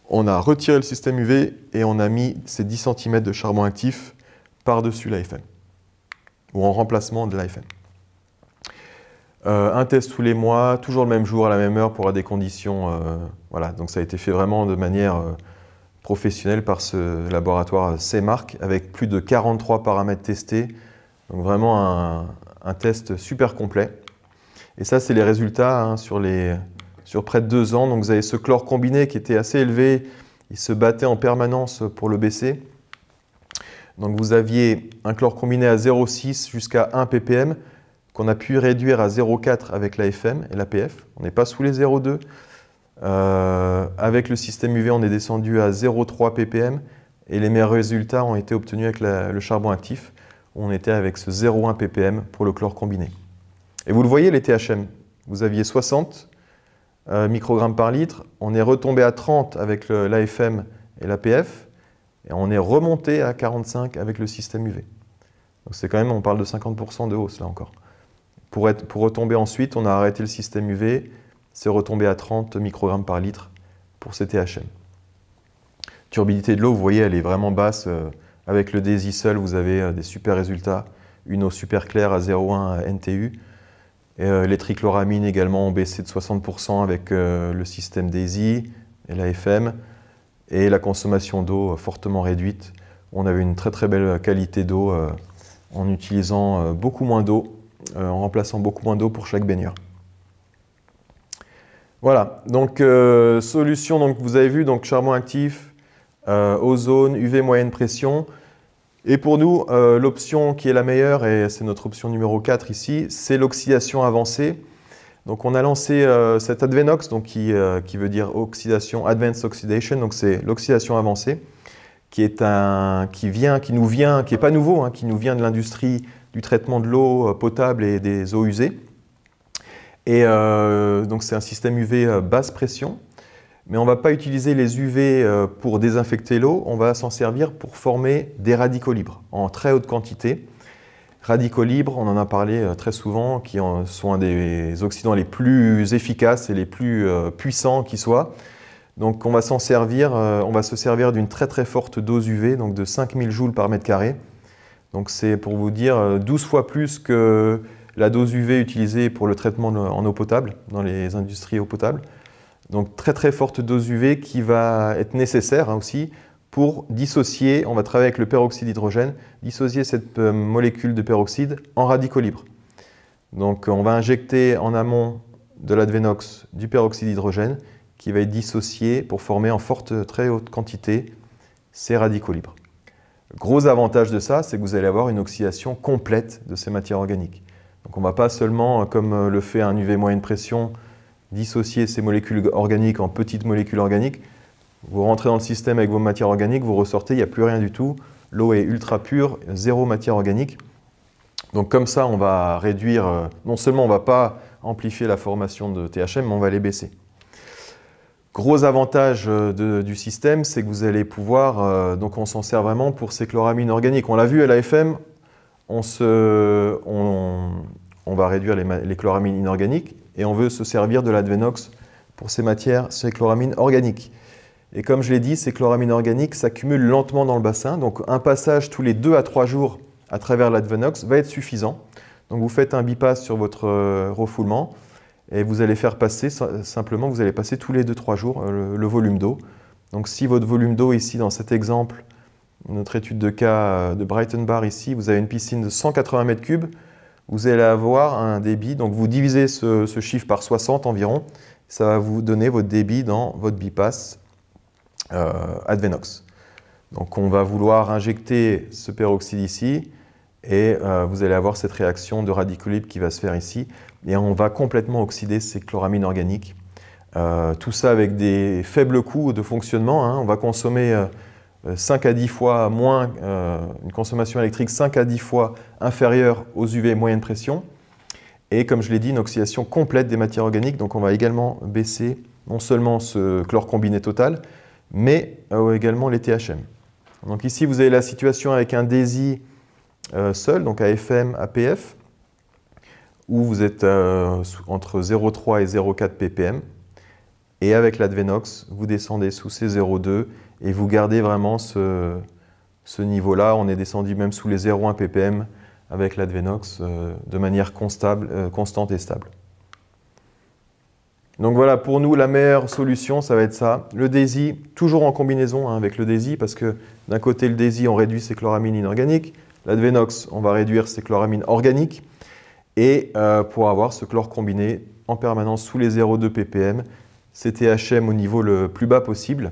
Speaker 1: on a retiré le système UV et on a mis ces 10 cm de charbon actif par-dessus l'AFM, ou en remplacement de l'AFM. Un test tous les mois, toujours le même jour, à la même heure, pour des conditions... voilà, donc ça a été fait vraiment de manière professionnelle par ce laboratoire CMark, avec plus de 43 paramètres testés. Donc vraiment un test super complet. Et ça, c'est les résultats hein, sur près de 2 ans. Donc vous avez ce chlore combiné qui était assez élevé. Il se battait en permanence pour le baisser. Donc vous aviez un chlore combiné à 0,6 jusqu'à 1 ppm qu'on a pu réduire à 0,4 avec l'AFM et l'APF. On n'est pas sous les 0,2. Avec le système UV, on est descendu à 0,3 ppm et les meilleurs résultats ont été obtenus avec le charbon actif. On était avec ce 0,1 ppm pour le chlore combiné. Et vous le voyez, les THM, vous aviez 60 microgrammes par litre. On est retombé à 30 avec l'AFM et l'APF. Et on est remonté à 45 avec le système UV. Donc c'est quand même, on parle de 50% de hausse là encore. Pour retomber ensuite, on a arrêté le système UV, c'est retombé à 30 microgrammes par litre pour ces THM. Turbidité de l'eau, vous voyez, elle est vraiment basse. Avec le DAISY seul, vous avez des super résultats. Une eau super claire à 0,1 NTU. Les trichloramines également ont baissé de 60% avec le système DAISY et l'AFM. Et la consommation d'eau fortement réduite. On avait une très très belle qualité d'eau en utilisant beaucoup moins d'eau, en remplaçant beaucoup moins d'eau pour chaque baigneur. Voilà, donc solution, donc, vous avez vu, donc, charbon actif, ozone, UV moyenne pression. Et pour nous, l'option qui est la meilleure, et c'est notre option numéro 4 ici, c'est l'oxydation avancée. Donc on a lancé cet Advenox, donc, qui veut dire oxydation, Advanced Oxidation, donc c'est l'oxydation avancée, qui est qui est pas nouveau, hein, qui nous vient de l'industrie du traitement de l'eau potable et des eaux usées. Et donc c'est un système UV basse pression, mais on ne va pas utiliser les UV pour désinfecter l'eau, on va s'en servir pour former des radicaux libres en très haute quantité. Radicaux libres, on en a parlé très souvent, qui sont un des oxydants les plus efficaces et les plus puissants qui soient. Donc on va se servir d'une très très forte dose UV, donc de 5000 joules par mètre carré. Donc c'est pour vous dire 12 fois plus que la dose UV utilisée pour le traitement en eau potable, dans les industries eau potable. Donc très très forte dose UV qui va être nécessaire hein, aussi pour dissocier, on va travailler avec le peroxyde d'hydrogène, dissocier cette molécule de peroxyde en radicaux libres. Donc on va injecter en amont de l'Advenox du peroxyde d'hydrogène qui va être dissocié pour former en très haute quantité ces radicaux libres. Le gros avantage de ça, c'est que vous allez avoir une oxydation complète de ces matières organiques. Donc on ne va pas seulement, comme le fait un UV moyenne pression, dissocier ces molécules organiques en petites molécules organiques. Vous rentrez dans le système avec vos matières organiques, vous ressortez, il n'y a plus rien du tout. L'eau est ultra pure, zéro matière organique. Donc comme ça, on va réduire, non seulement on ne va pas amplifier la formation de THM, mais on va les baisser. Gros avantage du système, c'est que vous allez pouvoir, donc on s'en sert vraiment pour ces chloramines organiques. On l'a vu à l'AFM, on va réduire les chloramines inorganiques et on veut se servir de l'Advenox pour ces chloramines organiques. Et comme je l'ai dit, ces chloramines organiques s'accumulent lentement dans le bassin. Donc un passage tous les 2 à 3 jours à travers l'Advenox va être suffisant. Donc vous faites un bypass sur votre refoulement et vous allez faire passer, simplement vous allez passer tous les 2-3 jours le volume d'eau. Donc si votre volume d'eau ici dans cet exemple, notre étude de cas de Brighton Bar ici, vous avez une piscine de 180 m3, vous allez avoir un débit, donc vous divisez ce chiffre par 60 environ, ça va vous donner votre débit dans votre bypass Advenox. Donc on va vouloir injecter ce peroxyde ici et vous allez avoir cette réaction de radicaux libres qui va se faire ici et on va complètement oxyder ces chloramines organiques. Tout ça avec des faibles coûts de fonctionnement, hein. On va consommer 5 à 10 fois moins, une consommation électrique 5 à 10 fois inférieure aux UV moyenne pression. Et comme je l'ai dit, une oxydation complète des matières organiques. Donc on va également baisser non seulement ce chlore combiné total, mais également les THM. Donc ici, vous avez la situation avec un DESI seul, donc AFM, APF, où vous êtes entre 0,3 et 0,4 ppm. Et avec l'Advenox, vous descendez sous ces 0,2 et vous gardez vraiment ce niveau-là. On est descendu même sous les 0,1 ppm avec l'Advenox de manière constante et stable. Donc voilà, pour nous, la meilleure solution, ça va être ça. Le DESI, toujours en combinaison avec le DESI, parce que d'un côté, le DESI, on réduit ses chloramines inorganiques. L'Advenox, on va réduire ses chloramines organiques. Et pour avoir ce chlore combiné en permanence sous les 0,2 ppm, CTHM au niveau le plus bas possible.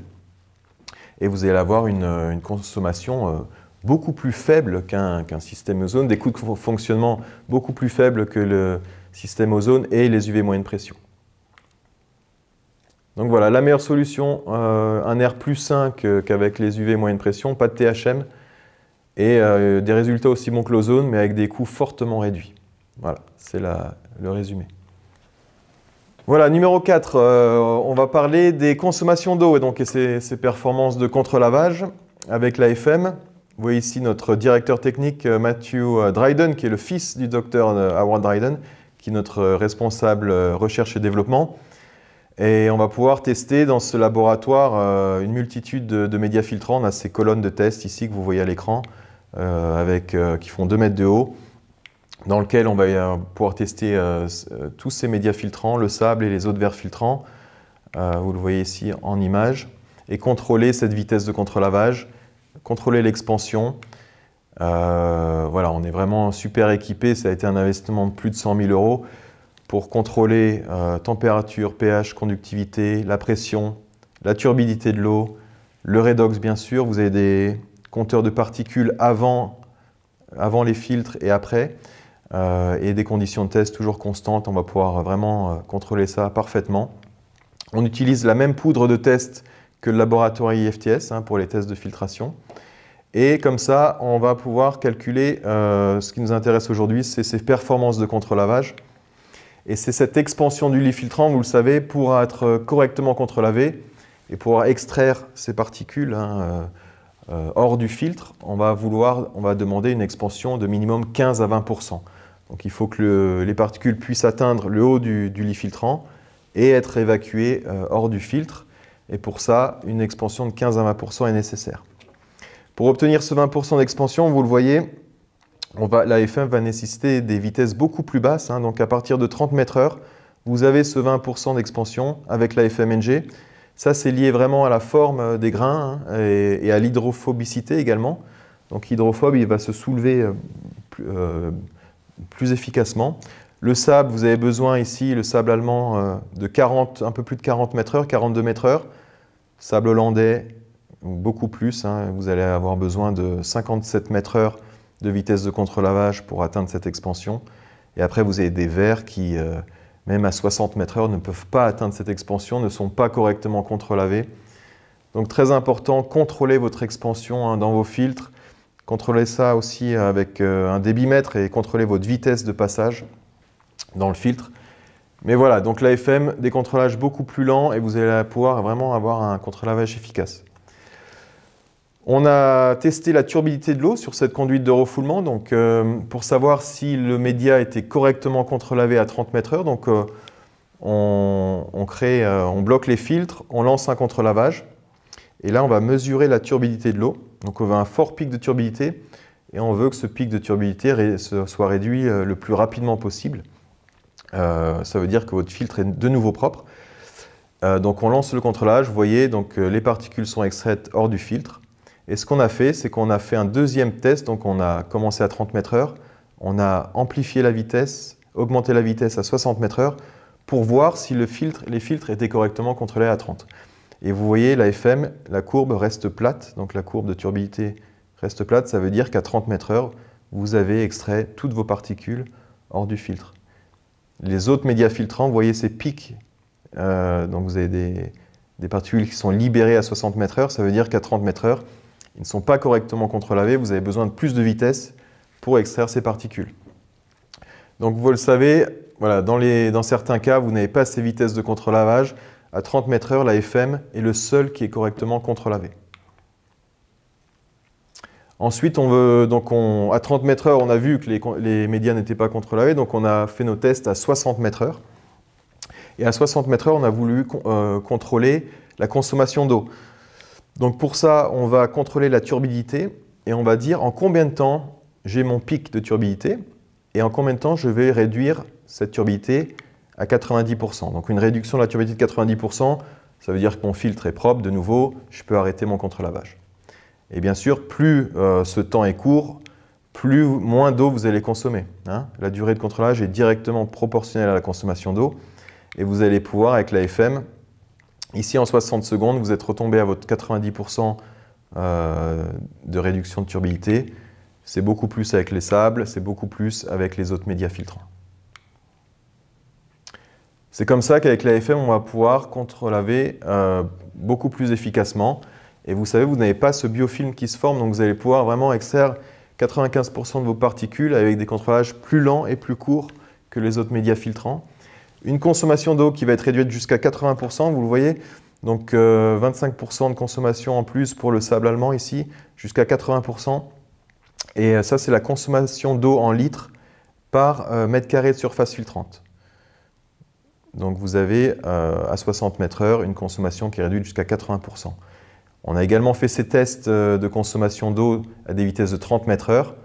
Speaker 1: Et vous allez avoir une consommation beaucoup plus faible qu'un système ozone, des coûts de fonctionnement beaucoup plus faibles que le système ozone et les UV moyenne pression. Donc voilà, la meilleure solution, un R plus 5 qu'avec les UV moyenne pression, pas de THM, et des résultats aussi bons que l'ozone, mais avec des coûts fortement réduits. Voilà, c'est le résumé. Voilà, numéro 4, on va parler des consommations d'eau et ces performances de contre-lavage avec l'AFM. Vous voyez ici notre directeur technique Matthew Dryden, qui est le fils du docteur Howard Dryden, qui est notre responsable recherche et développement. Et on va pouvoir tester dans ce laboratoire une multitude de médias filtrants. On a ces colonnes de test ici que vous voyez à l'écran, qui font 2 mètres de haut, dans lequel on va pouvoir tester tous ces médias filtrants, le sable et les autres verres filtrants. Vous le voyez ici en image. Et contrôler cette vitesse de contre-lavage, contrôler l'expansion. Voilà, on est vraiment super équipé. Ça a été un investissement de plus de 100 000 € pour contrôler température, pH, conductivité, la pression, la turbidité de l'eau, le redox bien sûr. Vous avez des compteurs de particules avant les filtres et après, et des conditions de test toujours constantes. On va pouvoir vraiment contrôler ça parfaitement. On utilise la même poudre de test que le laboratoire IFTS pour les tests de filtration. Et comme ça, on va pouvoir calculer ce qui nous intéresse aujourd'hui, c'est ces performances de contre-lavage. Et c'est cette expansion du lit filtrant, vous le savez, pour être correctement contre-lavé et pouvoir extraire ces particules hors du filtre, on va demander une expansion de minimum 15 à 20%. Donc il faut que les particules puissent atteindre le haut du lit filtrant et être évacuées hors du filtre. Et pour ça, une expansion de 15 à 20% est nécessaire. Pour obtenir ce 20% d'expansion, vous le voyez, l'AFM va nécessiter des vitesses beaucoup plus basses. Donc à partir de 30 mètres/heure, vous avez ce 20% d'expansion avec l'AFM-NG. Ça, c'est lié vraiment à la forme des grains et à l'hydrophobicité également. Donc hydrophobe, il va se soulever plus efficacement. Le sable, vous avez besoin ici, le sable allemand, un peu plus de 40 mètres/heure, 42 mètres/heure. Sable hollandais, beaucoup plus. Vous allez avoir besoin de 57 mètres/heure de vitesse de contre-lavage pour atteindre cette expansion. Et après, vous avez des verres qui, même à 60 mètres/heure, ne peuvent pas atteindre cette expansion, ne sont pas correctement contre-lavés. Donc très important, contrôlez votre expansion dans vos filtres. Contrôlez ça aussi avec un débitmètre et contrôlez votre vitesse de passage dans le filtre. Mais voilà, donc l'AFM, des contre-lavages beaucoup plus lents et vous allez pouvoir vraiment avoir un contre-lavage efficace. On a testé la turbidité de l'eau sur cette conduite de refoulement, donc pour savoir si le média était correctement contre-lavé à 30 mètres/heure. Donc on bloque les filtres, on lance un contre-lavage et là on va mesurer la turbidité de l'eau. Donc on veut un fort pic de turbidité et on veut que ce pic de turbidité soit réduit le plus rapidement possible. Ça veut dire que votre filtre est de nouveau propre. Donc on lance le contre-lavage, vous voyez, donc les particules sont extraites hors du filtre. Et ce qu'on a fait, c'est qu'on a fait un deuxième test, donc on a commencé à 30 mètres/heure, on a amplifié la vitesse, augmenté la vitesse à 60 mètres/heure pour voir si les filtres étaient correctement contrôlés à 30. Et vous voyez, l'AFM, la courbe reste plate, donc la courbe de turbidité reste plate, ça veut dire qu'à 30 mètres/heure, vous avez extrait toutes vos particules hors du filtre. Les autres médias filtrants, vous voyez ces pics, donc vous avez des particules qui sont libérées à 60 mètres/heure, ça veut dire qu'à 30 mètres/heure, Ils ne sont pas correctement contre-lavés, vous avez besoin de plus de vitesse pour extraire ces particules. Donc vous le savez, voilà, dans certains cas, vous n'avez pas ces vitesses de contre-lavage. À 30 mètres/heure, l'AFM est le seul qui est correctement contre-lavé. Ensuite, à 30 mètres/heure, on a vu que les médias n'étaient pas contre-lavés, donc on a fait nos tests à 60 mètres/heure. Et à 60 mètres/heure, on a voulu contrôler la consommation d'eau. Donc pour ça, on va contrôler la turbidité et on va dire en combien de temps j'ai mon pic de turbidité et en combien de temps je vais réduire cette turbidité à 90%. Donc une réduction de la turbidité de 90%, ça veut dire que mon filtre est propre, de nouveau, je peux arrêter mon contre-lavage. Et bien sûr, plus ce temps est court, moins d'eau vous allez consommer. Hein. La durée de contre-lavage est directement proportionnelle à la consommation d'eau et vous allez pouvoir, avec l'AFM, ici en 60 secondes, vous êtes retombé à votre 90% de réduction de turbidité. C'est beaucoup plus avec les sables, c'est beaucoup plus avec les autres médias filtrants. C'est comme ça qu'avec l'AFM, on va pouvoir contre-laver beaucoup plus efficacement. Et vous savez, vous n'avez pas ce biofilm qui se forme, donc vous allez pouvoir vraiment extraire 95% de vos particules avec des contre-lavages plus lents et plus courts que les autres médias filtrants. Une consommation d'eau qui va être réduite jusqu'à 80%, vous le voyez, donc 25% de consommation en plus pour le sable allemand ici, jusqu'à 80%. Et ça, c'est la consommation d'eau en litres par mètre carré de surface filtrante. Donc vous avez à 60 mètres/heure une consommation qui est réduite jusqu'à 80%. On a également fait ces tests de consommation d'eau à des vitesses de 30 mètres/heure,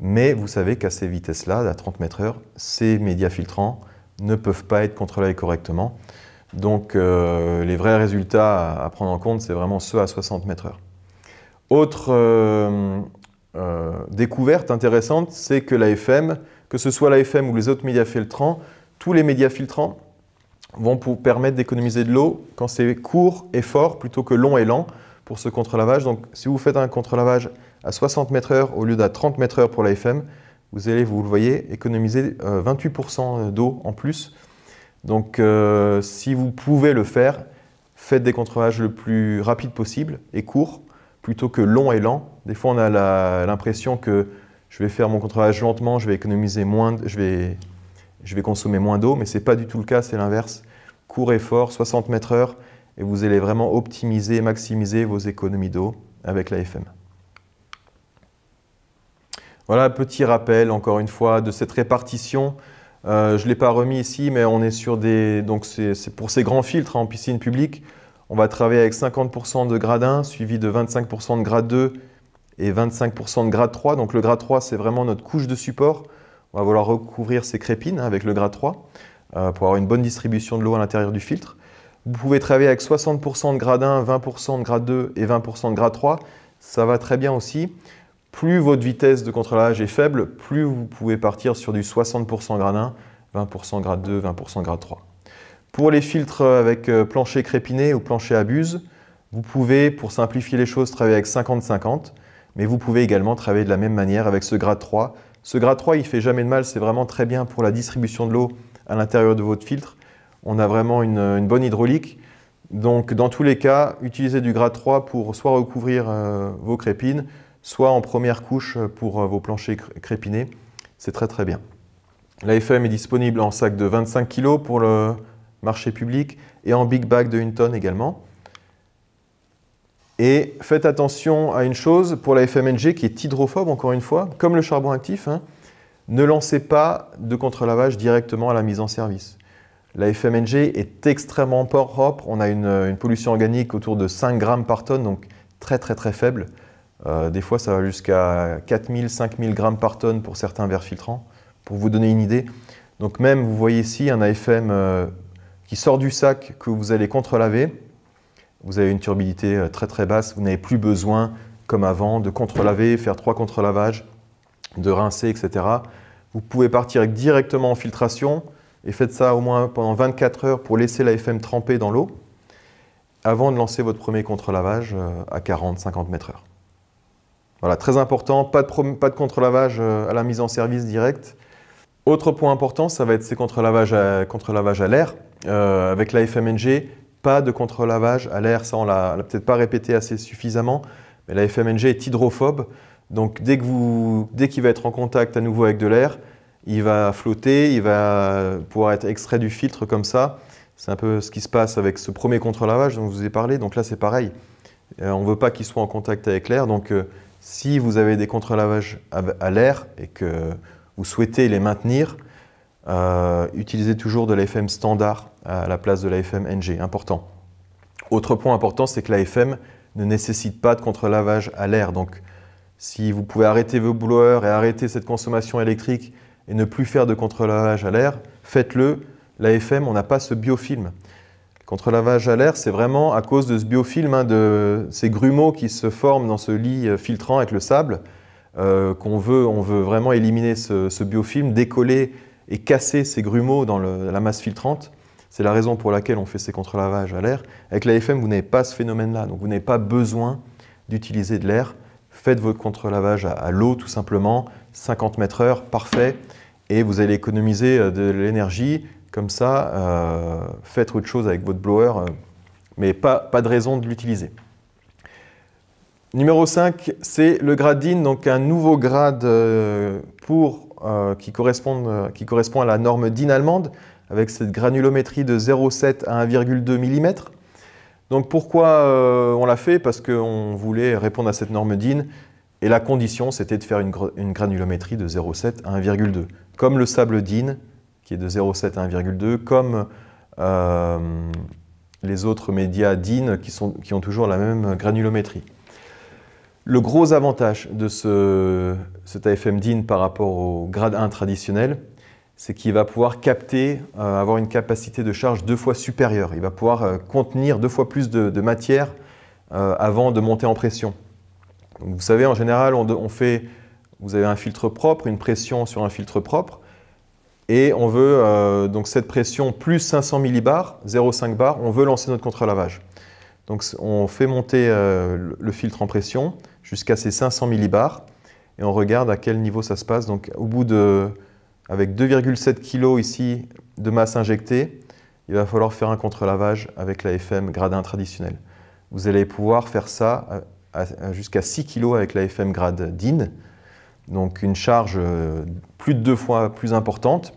Speaker 1: mais vous savez qu'à ces vitesses-là, à 30 mètres/heure, ces médias filtrants ne peuvent pas être contrôlés correctement. Donc les vrais résultats à prendre en compte, c'est vraiment ceux à 60 mètres/heure. Autre découverte intéressante, c'est que l'AFM, que ce soit l'AFM ou les autres médias filtrants, tous les médias filtrants vont permettre d'économiser de l'eau quand c'est court et fort plutôt que long et lent pour ce contre-lavage. Donc si vous faites un contre-lavage à 60 mètres/heure au lieu d'à 30 mètres/heure pour l'AFM, vous allez, vous le voyez, économiser 28% d'eau en plus. Donc si vous pouvez le faire, faites des contre-lavages le plus rapide possible et court plutôt que long et lent. Des fois, on a l'impression que je vais faire mon contre-lavage lentement, je vais économiser moins, je vais consommer moins d'eau, mais ce n'est pas du tout le cas, c'est l'inverse. Court et fort, 60 mètres/heure, et vous allez vraiment optimiser, maximiser vos économies d'eau avec l'AFM. Voilà, petit rappel, encore une fois, de cette répartition. Je ne l'ai pas remis ici, mais on est sur des... Donc c'est pour ces grands filtres en piscine publique. On va travailler avec 50% de grade 1, suivi de 25% de grade 2 et 25% de grade 3. Donc le grade 3, c'est vraiment notre couche de support. On va vouloir recouvrir ces crépines avec le grade 3 pour avoir une bonne distribution de l'eau à l'intérieur du filtre. Vous pouvez travailler avec 60% de grade 1, 20% de grade 2 et 20% de grade 3. Ça va très bien aussi. Plus votre vitesse de contre-lavage est faible, plus vous pouvez partir sur du 60% grade 1, 20% grade 2, 20% grade 3. Pour les filtres avec plancher crépiné ou plancher à buse, vous pouvez, pour simplifier les choses, travailler avec 50-50, mais vous pouvez également travailler de la même manière avec ce grade 3. Ce grade 3, il ne fait jamais de mal, c'est vraiment très bien pour la distribution de l'eau à l'intérieur de votre filtre. On a vraiment une bonne hydraulique. Donc, dans tous les cas, utilisez du grade 3 pour soit recouvrir vos crépines, soit en première couche pour vos planchers crépinés. C'est très très bien. L'AFM est disponible en sac de 25 kg pour le marché public et en big bag de 1 tonne également. Et faites attention à une chose pour la FMNG qui est hydrophobe, encore une fois, comme le charbon actif, hein, ne lancez pas de contre-lavage directement à la mise en service. La FMNG est extrêmement propre, on a une pollution organique autour de 5 grammes par tonne, donc très très très faible. Des fois ça va jusqu'à 4000, 5000 grammes par tonne pour certains verres filtrants, pour vous donner une idée. Donc même, vous voyez ici un AFM qui sort du sac que vous allez contre-laver. Vous avez une turbidité très très basse, vous n'avez plus besoin, comme avant, de contre-laver, faire 3 contre-lavages, de rincer, etc. Vous pouvez partir directement en filtration et faites ça au moins pendant 24 heures pour laisser l'AFM tremper dans l'eau avant de lancer votre premier contre-lavage à 40-50 mètres/heure. Voilà, très important, pas de contre-lavage à la mise en service directe. Autre point important, ça va être ces contre-lavages à l'air. Avec la FMNG, pas de contre-lavage à l'air, ça on l'a peut-être pas répété assez suffisamment, Mais la FMNG est hydrophobe, donc dès qu'il va être en contact à nouveau avec de l'air, il va flotter, il va pouvoir être extrait du filtre comme ça. C'est un peu ce qui se passe avec ce premier contre-lavage dont je vous ai parlé. Donc là, c'est pareil. On ne veut pas qu'il soit en contact avec l'air. Donc si vous avez des contre-lavages à l'air et que vous souhaitez les maintenir, utilisez toujours de l'AFM standard à la place de l'AFM NG. Important. Autre point important, c'est que l'AFM ne nécessite pas de contre-lavage à l'air. Donc si vous pouvez arrêter vos blowers et arrêter cette consommation électrique et ne plus faire de contre-lavage à l'air, faites-le. L'AFM, on n'a pas ce biofilm. Le contre-lavage à l'air, c'est vraiment à cause de ce biofilm, de ces grumeaux qui se forment dans ce lit filtrant avec le sable, on veut vraiment éliminer ce biofilm, décoller et casser ces grumeaux dans la masse filtrante. C'est la raison pour laquelle on fait ces contre-lavages à l'air. Avec l'AFM, vous n'avez pas ce phénomène-là, donc vous n'avez pas besoin d'utiliser de l'air. Faites votre contre-lavage à l'eau tout simplement, 50 mètres/heure, parfait, et vous allez économiser de l'énergie. Comme ça, faites autre chose avec votre blower, mais pas de raison de l'utiliser. Numéro 5, c'est le grade DIN, donc un nouveau grade qui correspond à la norme DIN allemande, avec cette granulométrie de 0,7 à 1,2 mm. Donc pourquoi on l'a fait? Parce qu'on voulait répondre à cette norme DIN, et la condition, c'était de faire une granulométrie de 0,7 à 1,2. Comme le sable DIN, qui est de 0,7 à 1,2, comme les autres médias DIN qui ont toujours la même granulométrie. Le gros avantage de cet AFM DIN par rapport au grade 1 traditionnel, c'est qu'il va pouvoir capter, avoir une capacité de charge 2 fois supérieure. Il va pouvoir contenir 2 fois plus de matière avant de monter en pression. Donc, vous savez, en général, vous avez un filtre propre, une pression sur un filtre propre, et on veut donc cette pression plus 500 millibars, 0,5 bar, on veut lancer notre contre-lavage. Donc on fait monter le filtre en pression jusqu'à ces 500 millibars et on regarde à quel niveau ça se passe. Donc au bout avec 2,7 kg ici de masse injectée, il va falloir faire un contre-lavage avec l'AFM grade 1 traditionnel. Vous allez pouvoir faire ça jusqu'à 6 kg avec l'AFM grade DIN. Donc une charge plus de 2 fois plus importante.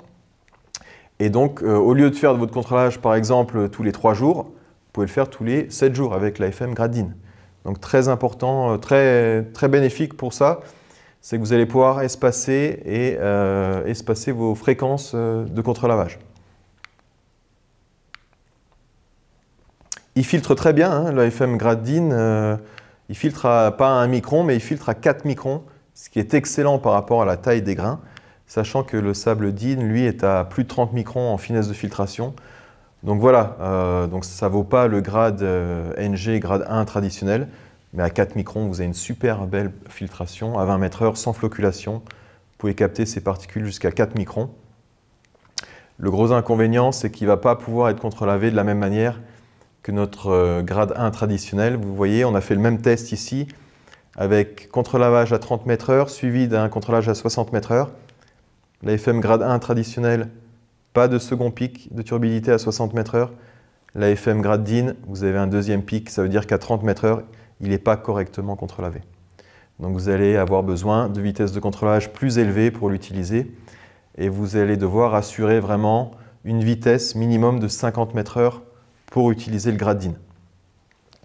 Speaker 1: Et donc, au lieu de faire votre contre-lavage, par exemple, tous les 3 jours, vous pouvez le faire tous les 7 jours avec l'AFM grade DIN. Donc très important, très bénéfique pour ça, c'est que vous allez pouvoir espacer vos fréquences de contre-lavage. Il filtre très bien, hein, l'AFM grade DIN. Il filtre pas à 1 micron, mais il filtre à 4 microns, ce qui est excellent par rapport à la taille des grains, sachant que le sable DIN, lui, est à plus de 30 microns en finesse de filtration. Donc voilà, donc ça ne vaut pas le grade NG, grade 1 traditionnel, mais à 4 microns, vous avez une super belle filtration à 20 mètres/heure sans flocculation. Vous pouvez capter ces particules jusqu'à 4 microns. Le gros inconvénient, c'est qu'il ne va pas pouvoir être contre-lavé de la même manière que notre grade 1 traditionnel. Vous voyez, on a fait le même test ici, avec contre-lavage à 30 mètres/heure, suivi d'un contre-lavage à 60 mètres/heure. L'AFM grade 1 traditionnel, pas de second pic de turbidité à 60 mètres/heure. L'AFM grade DIN, vous avez un deuxième pic, ça veut dire qu'à 30 mètres/heure, il n'est pas correctement contre-lavé. Donc vous allez avoir besoin de vitesses de contre-lavage plus élevées pour l'utiliser et vous allez devoir assurer vraiment une vitesse minimum de 50 mètres/heure pour utiliser le grade DIN.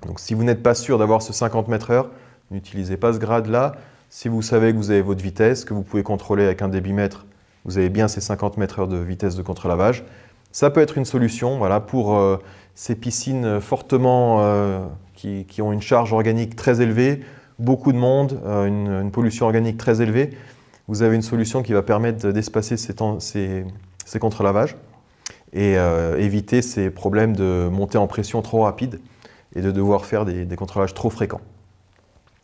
Speaker 1: Donc si vous n'êtes pas sûr d'avoir ce 50 mètres/heure, n'utilisez pas ce grade-là. Si vous savez que vous avez votre vitesse, que vous pouvez contrôler avec un débitmètre, vous avez bien ces 50 mètres/heure de vitesse de contre-lavage. Ça peut être une solution voilà, pour ces piscines fortement qui ont une charge organique très élevée, beaucoup de monde, une pollution organique très élevée. Vous avez une solution qui va permettre d'espacer ces contre-lavages et éviter ces problèmes de montée en pression trop rapide et de devoir faire des contre-lavages trop fréquents.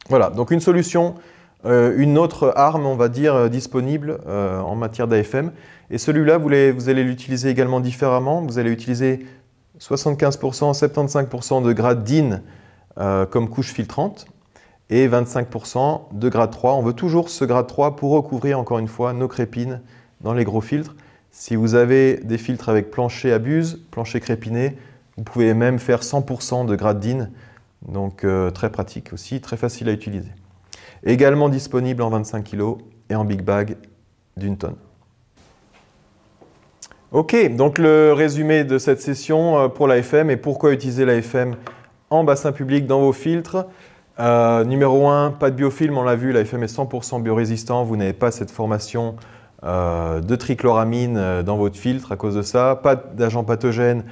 Speaker 1: Voilà, donc une solution, une autre arme, on va dire, disponible en matière d'AFM. Et celui-là, vous allez l'utiliser également différemment. Vous allez utiliser 75%, 75% de grade DIN comme couche filtrante et 25% de grade 3. On veut toujours ce grade 3 pour recouvrir encore une fois nos crépines dans les gros filtres. Si vous avez des filtres avec plancher à buse, plancher crépiné, vous pouvez même faire 100% de grade DIN Donc très pratique aussi, très facile à utiliser. Également disponible en 25 kg et en big bag d'1 tonne. Ok, donc le résumé de cette session pour l'AFM et pourquoi utiliser l'AFM en bassin public dans vos filtres. Numéro 1, pas de biofilm, on l'a vu, l'AFM est 100% biorésistant, vous n'avez pas cette formation de trichloramine dans votre filtre à cause de ça, pas d'agents pathogènes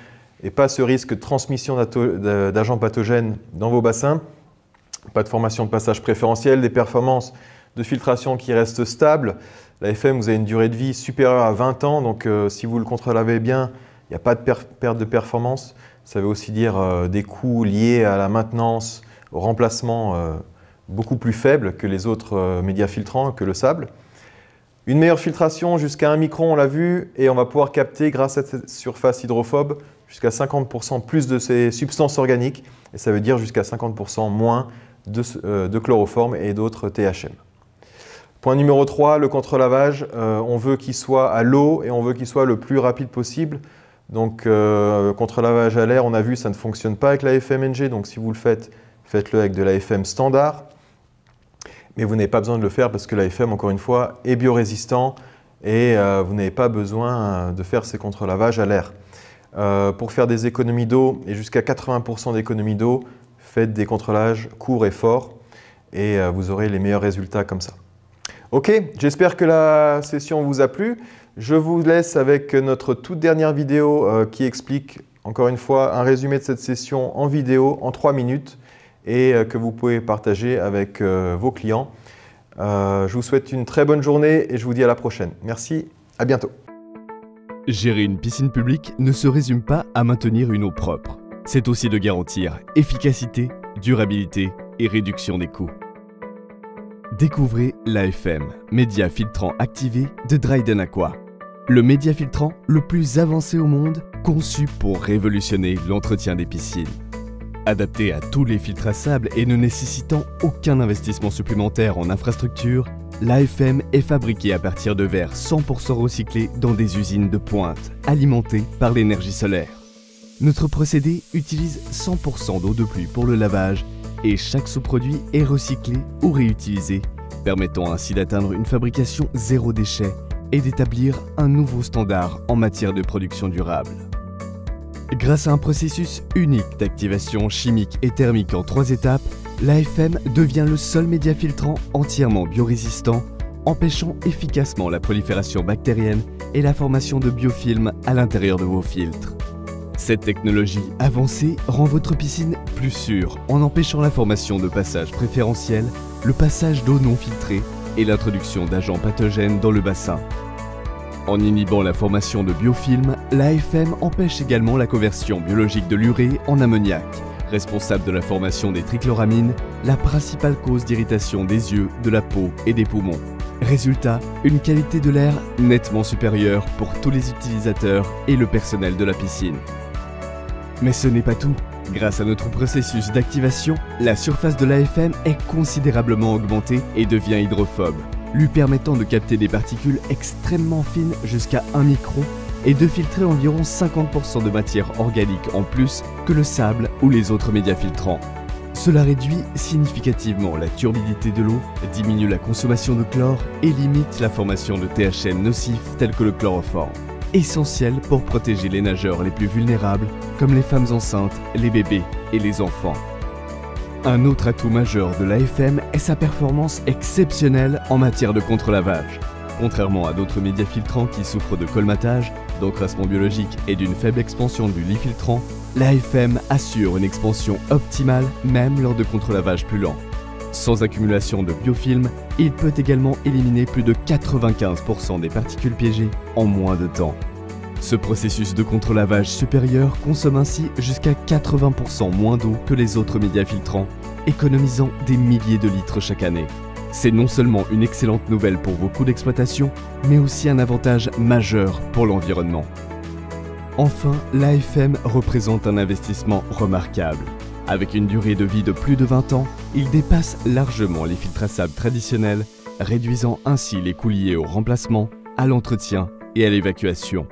Speaker 1: et pas ce risque de transmission d'agents pathogènes dans vos bassins, pas de formation de passage préférentiel, des performances de filtration qui restent stables. L'AFM, vous avez une durée de vie supérieure à 20 ans, donc si vous le contre-lavez bien, il n'y a pas de perte de performance. Ça veut aussi dire des coûts liés à la maintenance, au remplacement beaucoup plus faibles que les autres médias filtrants, que le sable. Une meilleure filtration jusqu'à 1 micron, on l'a vu, et on va pouvoir capter, grâce à cette surface hydrophobe, jusqu'à 50% plus de ces substances organiques, et ça veut dire jusqu'à 50% moins de chloroforme et d'autres THM. Point numéro 3, le contre-lavage. On veut qu'il soit à l'eau et on veut qu'il soit le plus rapide possible. Donc, contre-lavage à l'air, on a vu, ça ne fonctionne pas avec l'AFM NG, donc si vous le faites, faites-le avec de l'AFM standard. Mais vous n'avez pas besoin de le faire parce que l'AFM, encore une fois, est biorésistant et vous n'avez pas besoin de faire ces contre-lavages à l'air. Pour faire des économies d'eau et jusqu'à 80% d'économies d'eau, faites des contre-lavages courts et forts et vous aurez les meilleurs résultats comme ça. Ok, j'espère que la session vous a plu. Je vous laisse avec notre toute dernière vidéo qui explique, encore une fois, un résumé de cette session en vidéo en 3 minutes et que vous pouvez partager avec vos clients. Je vous souhaite une très bonne journée et je vous dis à la prochaine. Merci, à bientôt.
Speaker 2: Gérer une piscine publique ne se résume pas à maintenir une eau propre. C'est aussi de garantir efficacité, durabilité et réduction des coûts. Découvrez l'AFM, média filtrant activé de Dryden Aqua. Le média filtrant le plus avancé au monde, conçu pour révolutionner l'entretien des piscines. Adapté à tous les filtres à sable et ne nécessitant aucun investissement supplémentaire en infrastructure, l'AFM est fabriqué à partir de verre 100% recyclé dans des usines de pointe, alimentées par l'énergie solaire. Notre procédé utilise 100% d'eau de pluie pour le lavage et chaque sous-produit est recyclé ou réutilisé, permettant ainsi d'atteindre une fabrication zéro déchet et d'établir un nouveau standard en matière de production durable. Grâce à un processus unique d'activation chimique et thermique en 3 étapes, l'AFM devient le seul média filtrant entièrement biorésistant, empêchant efficacement la prolifération bactérienne et la formation de biofilms à l'intérieur de vos filtres. Cette technologie avancée rend votre piscine plus sûre en empêchant la formation de passages préférentiels, le passage d'eau non filtrée et l'introduction d'agents pathogènes dans le bassin. En inhibant la formation de biofilms, l'AFM empêche également la conversion biologique de l'urée en ammoniac, responsable de la formation des trichloramines, la principale cause d'irritation des yeux, de la peau et des poumons. Résultat, une qualité de l'air nettement supérieure pour tous les utilisateurs et le personnel de la piscine. Mais ce n'est pas tout. Grâce à notre processus d'activation, la surface de l'AFM est considérablement augmentée et devient hydrophobe, lui permettant de capter des particules extrêmement fines jusqu'à 1 micron et de filtrer environ 50% de matière organique en plus que le sable ou les autres médias filtrants. Cela réduit significativement la turbidité de l'eau, diminue la consommation de chlore et limite la formation de THM nocifs tels que le chloroforme. Essentiel pour protéger les nageurs les plus vulnérables, comme les femmes enceintes, les bébés et les enfants. Un autre atout majeur de l'AFM est sa performance exceptionnelle en matière de contre-lavage. Contrairement à d'autres médias filtrants qui souffrent de colmatage, d'encrassement biologique et d'une faible expansion du lit filtrant, l'AFM assure une expansion optimale même lors de contre-lavage plus lent. Sans accumulation de biofilm, il peut également éliminer plus de 95% des particules piégées en moins de temps. Ce processus de contre-lavage supérieur consomme ainsi jusqu'à 80% moins d'eau que les autres médias filtrants, économisant des milliers de litres chaque année. C'est non seulement une excellente nouvelle pour vos coûts d'exploitation, mais aussi un avantage majeur pour l'environnement. Enfin, l'AFM représente un investissement remarquable. Avec une durée de vie de plus de 20 ans, il dépasse largement les filtres à sable traditionnels, réduisant ainsi les coûts liés au remplacement, à l'entretien et à l'évacuation.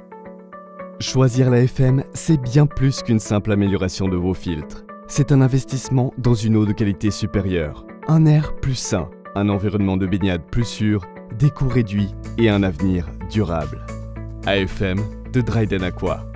Speaker 2: Choisir l'AFM, c'est bien plus qu'une simple amélioration de vos filtres. c'est un investissement dans une eau de qualité supérieure, un air plus sain, un environnement de baignade plus sûr, des coûts réduits et un avenir durable. AFM de Dryden Aqua.